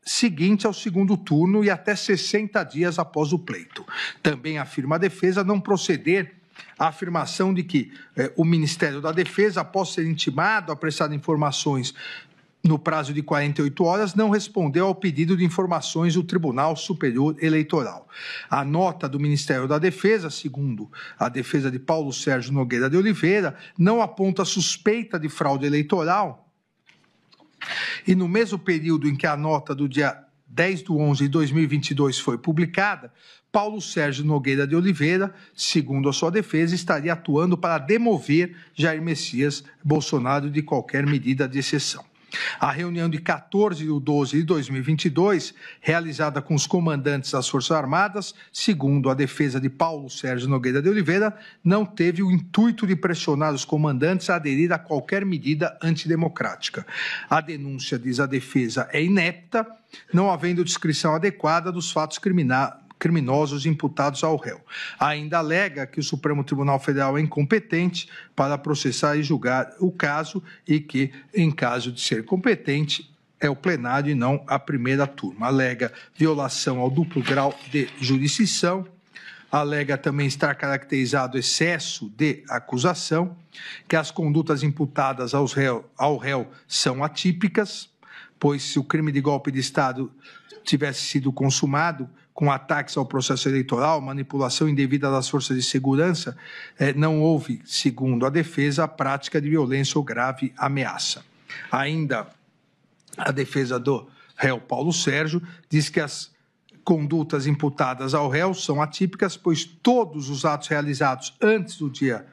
seguinte ao segundo turno e até 60 dias após o pleito. Também afirma a defesa não proceder a afirmação de que o Ministério da Defesa, após ser intimado a prestar informações no prazo de 48 horas, não respondeu ao pedido de informações do Tribunal Superior Eleitoral. A nota do Ministério da Defesa, segundo a defesa de Paulo Sérgio Nogueira de Oliveira, não aponta suspeita de fraude eleitoral. E no mesmo período em que a nota do dia 10/11/2022 foi publicada, Paulo Sérgio Nogueira de Oliveira, segundo a sua defesa, estaria atuando para demover Jair Messias Bolsonaro de qualquer medida de exceção. A reunião de 14/12/2022, realizada com os comandantes das Forças Armadas, segundo a defesa de Paulo Sérgio Nogueira de Oliveira, não teve o intuito de pressionar os comandantes a aderir a qualquer medida antidemocrática. A denúncia, diz a defesa, é inepta, não havendo descrição adequada dos fatos criminosos imputados ao réu. Ainda alega que o Supremo Tribunal Federal é incompetente para processar e julgar o caso e que, em caso de ser competente, é o plenário e não a primeira turma. Alega violação ao duplo grau de jurisdição, alega também estar caracterizado excesso de acusação, que as condutas imputadas ao réu são atípicas, pois se o crime de golpe de Estado tivesse sido consumado com ataques ao processo eleitoral, manipulação indevida das forças de segurança, não houve, segundo a defesa, a prática de violência ou grave ameaça. Ainda a defesa do réu Paulo Sérgio diz que as condutas imputadas ao réu são atípicas, pois todos os atos realizados antes do dia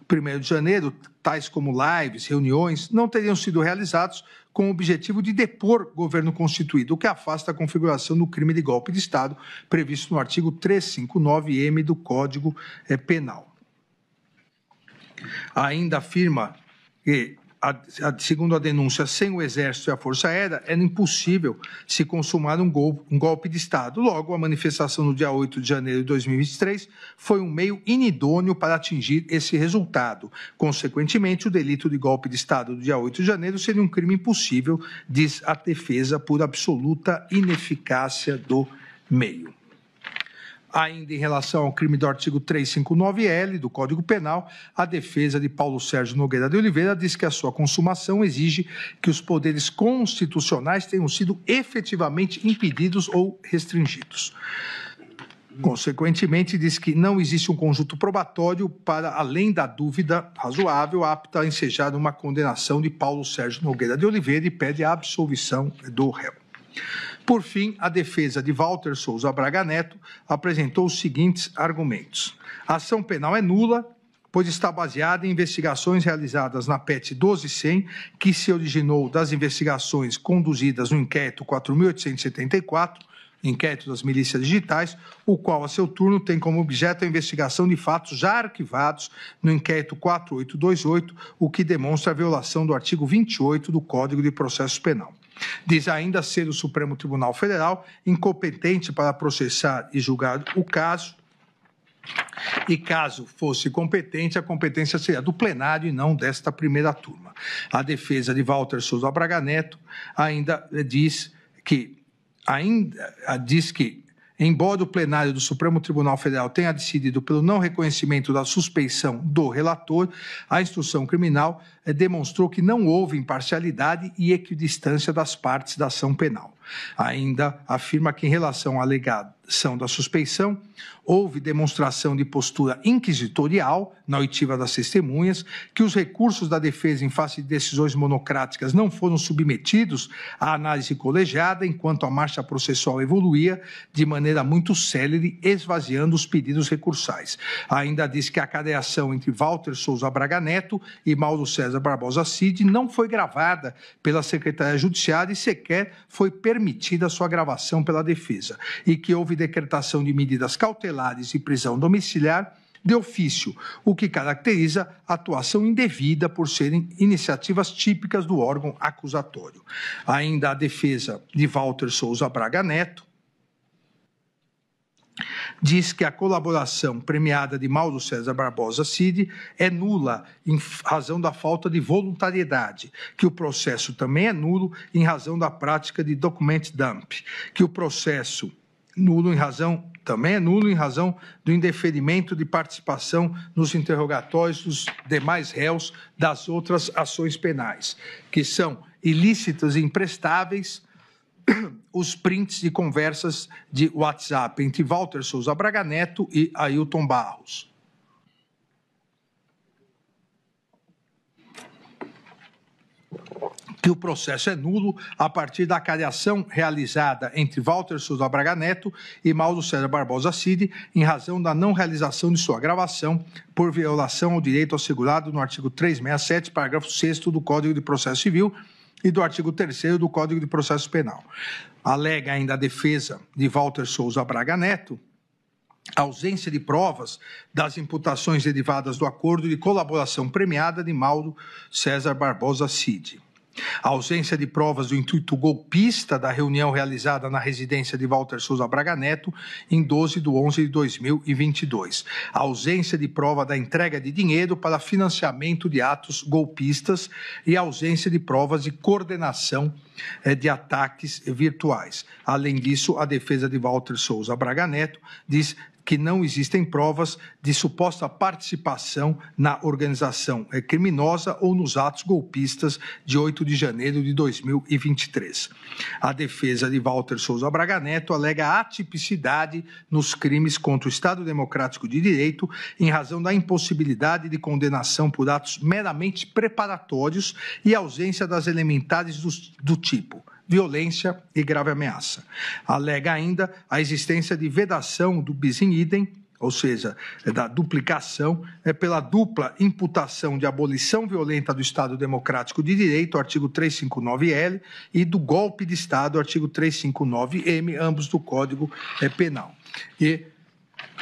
1º de janeiro, tais como lives, reuniões, não teriam sido realizados com o objetivo de depor governo constituído, o que afasta a configuração do crime de golpe de Estado previsto no artigo 359-M do Código Penal. Ainda afirma que, segundo a denúncia, sem o Exército e a Força Aérea, era impossível se consumar um golpe de Estado. Logo, a manifestação no dia 8 de janeiro de 2023 foi um meio inidôneo para atingir esse resultado. Consequentemente, o delito de golpe de Estado do dia 8 de janeiro seria um crime impossível, diz a defesa, por absoluta ineficácia do meio. Ainda em relação ao crime do artigo 359-L do Código Penal, a defesa de Paulo Sérgio Nogueira de Oliveira diz que a sua consumação exige que os poderes constitucionais tenham sido efetivamente impedidos ou restringidos. Consequentemente, diz que não existe um conjunto probatório para, além da dúvida razoável, apta a ensejar uma condenação de Paulo Sérgio Nogueira de Oliveira e pede a absolvição do réu. Por fim, a defesa de Walter Souza Braga Neto apresentou os seguintes argumentos. A ação penal é nula, pois está baseada em investigações realizadas na PET 12.100, que se originou das investigações conduzidas no inquérito 4.874, inquérito das milícias digitais, o qual, a seu turno, tem como objeto a investigação de fatos já arquivados no inquérito 4828, o que demonstra a violação do artigo 28 do Código de Processo Penal. Diz ainda ser o Supremo Tribunal Federal incompetente para processar e julgar o caso, e caso fosse competente, a competência seria do plenário e não desta primeira turma. A defesa de Walter Souza Braga Neto ainda diz que, embora o plenário do Supremo Tribunal Federal tenha decidido pelo não reconhecimento da suspeição do relator, a instrução criminal demonstrou que não houve imparcialidade e equidistância das partes da ação penal. Ainda afirma que, em relação à alegação da suspeição, houve demonstração de postura inquisitorial na oitiva das testemunhas, que os recursos da defesa em face de decisões monocráticas não foram submetidos à análise colegiada, enquanto a marcha processual evoluía de maneira muito célere, esvaziando os pedidos recursais. Ainda diz que a cadeação entre Walter Souza Braga Neto e Mauro César Barbosa Cid não foi gravada pela Secretaria Judiciária e sequer foi permitida a sua gravação pela defesa, e que houve decretação de medidas cautelares e prisão domiciliar de ofício, o que caracteriza a atuação indevida por serem iniciativas típicas do órgão acusatório. Ainda a defesa de Walter Souza Braga Neto diz que a colaboração premiada de Mauro César Barbosa Cid é nula em razão da falta de voluntariedade, que o processo também é nulo em razão da prática de document dump, que o processo também é nulo em razão do indeferimento de participação nos interrogatórios dos demais réus das outras ações penais, que são ilícitas e imprestáveis os prints de conversas de WhatsApp entre Walter Souza Braga Neto e Ailton Barros. Que o processo é nulo a partir da cadeação realizada entre Walter Souza Braga Neto e Mauro César Barbosa Cid, em razão da não realização de sua gravação por violação ao direito assegurado no artigo 367, parágrafo 6º do Código de Processo Civil, e do artigo 3º do Código de Processo Penal. Alega ainda a defesa de Walter Souza Braga Neto a ausência de provas das imputações derivadas do acordo de colaboração premiada de Mauro César Barbosa Cid. A ausência de provas do intuito golpista da reunião realizada na residência de Walter Souza Braga Neto em 12/11/2022. A ausência de prova da entrega de dinheiro para financiamento de atos golpistas e a ausência de provas de coordenação de ataques virtuais. Além disso, a defesa de Walter Souza Braga Neto diz que não existem provas de suposta participação na organização criminosa ou nos atos golpistas de 8 de janeiro de 2023. A defesa de Walter Souza Braga Neto alega atipicidade nos crimes contra o Estado Democrático de Direito em razão da impossibilidade de condenação por atos meramente preparatórios e ausência das elementares do tipo violência e grave ameaça. Alega ainda a existência de vedação do bis in idem, ou seja, da duplicação, pela dupla imputação de abolição violenta do Estado Democrático de Direito, artigo 359-L, e do golpe de Estado, artigo 359-M, ambos do Código Penal. E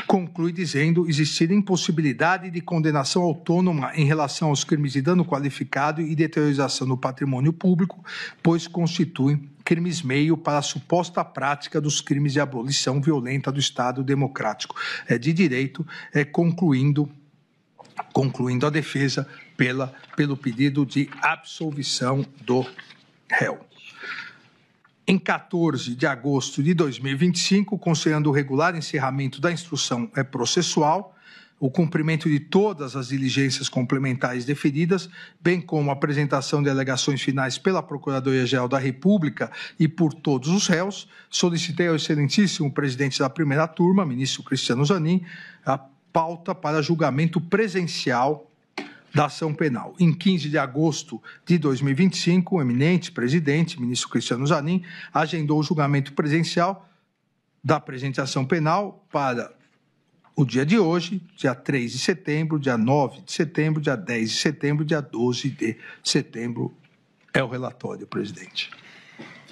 conclui dizendo existir impossibilidade de condenação autônoma em relação aos crimes de dano qualificado e deteriorização do patrimônio público, pois constituem crimes meio para a suposta prática dos crimes de abolição violenta do Estado Democrático de Direito, concluindo a defesa pelo pedido de absolvição do réu. Em 14 de agosto de 2025, considerando o regular encerramento da instrução processual, o cumprimento de todas as diligências complementares deferidas, bem como a apresentação de alegações finais pela Procuradoria-Geral da República e por todos os réus, solicitei ao excelentíssimo presidente da primeira turma, ministro Cristiano Zanin, a pauta para julgamento presencial da ação penal. Em 15 de agosto de 2025, o eminente presidente, ministro Cristiano Zanin, agendou o julgamento presencial da presente ação penal para o dia de hoje, dia 3 de setembro, dia 9 de setembro, dia 10 de setembro, dia 12 de setembro. É o relatório, presidente.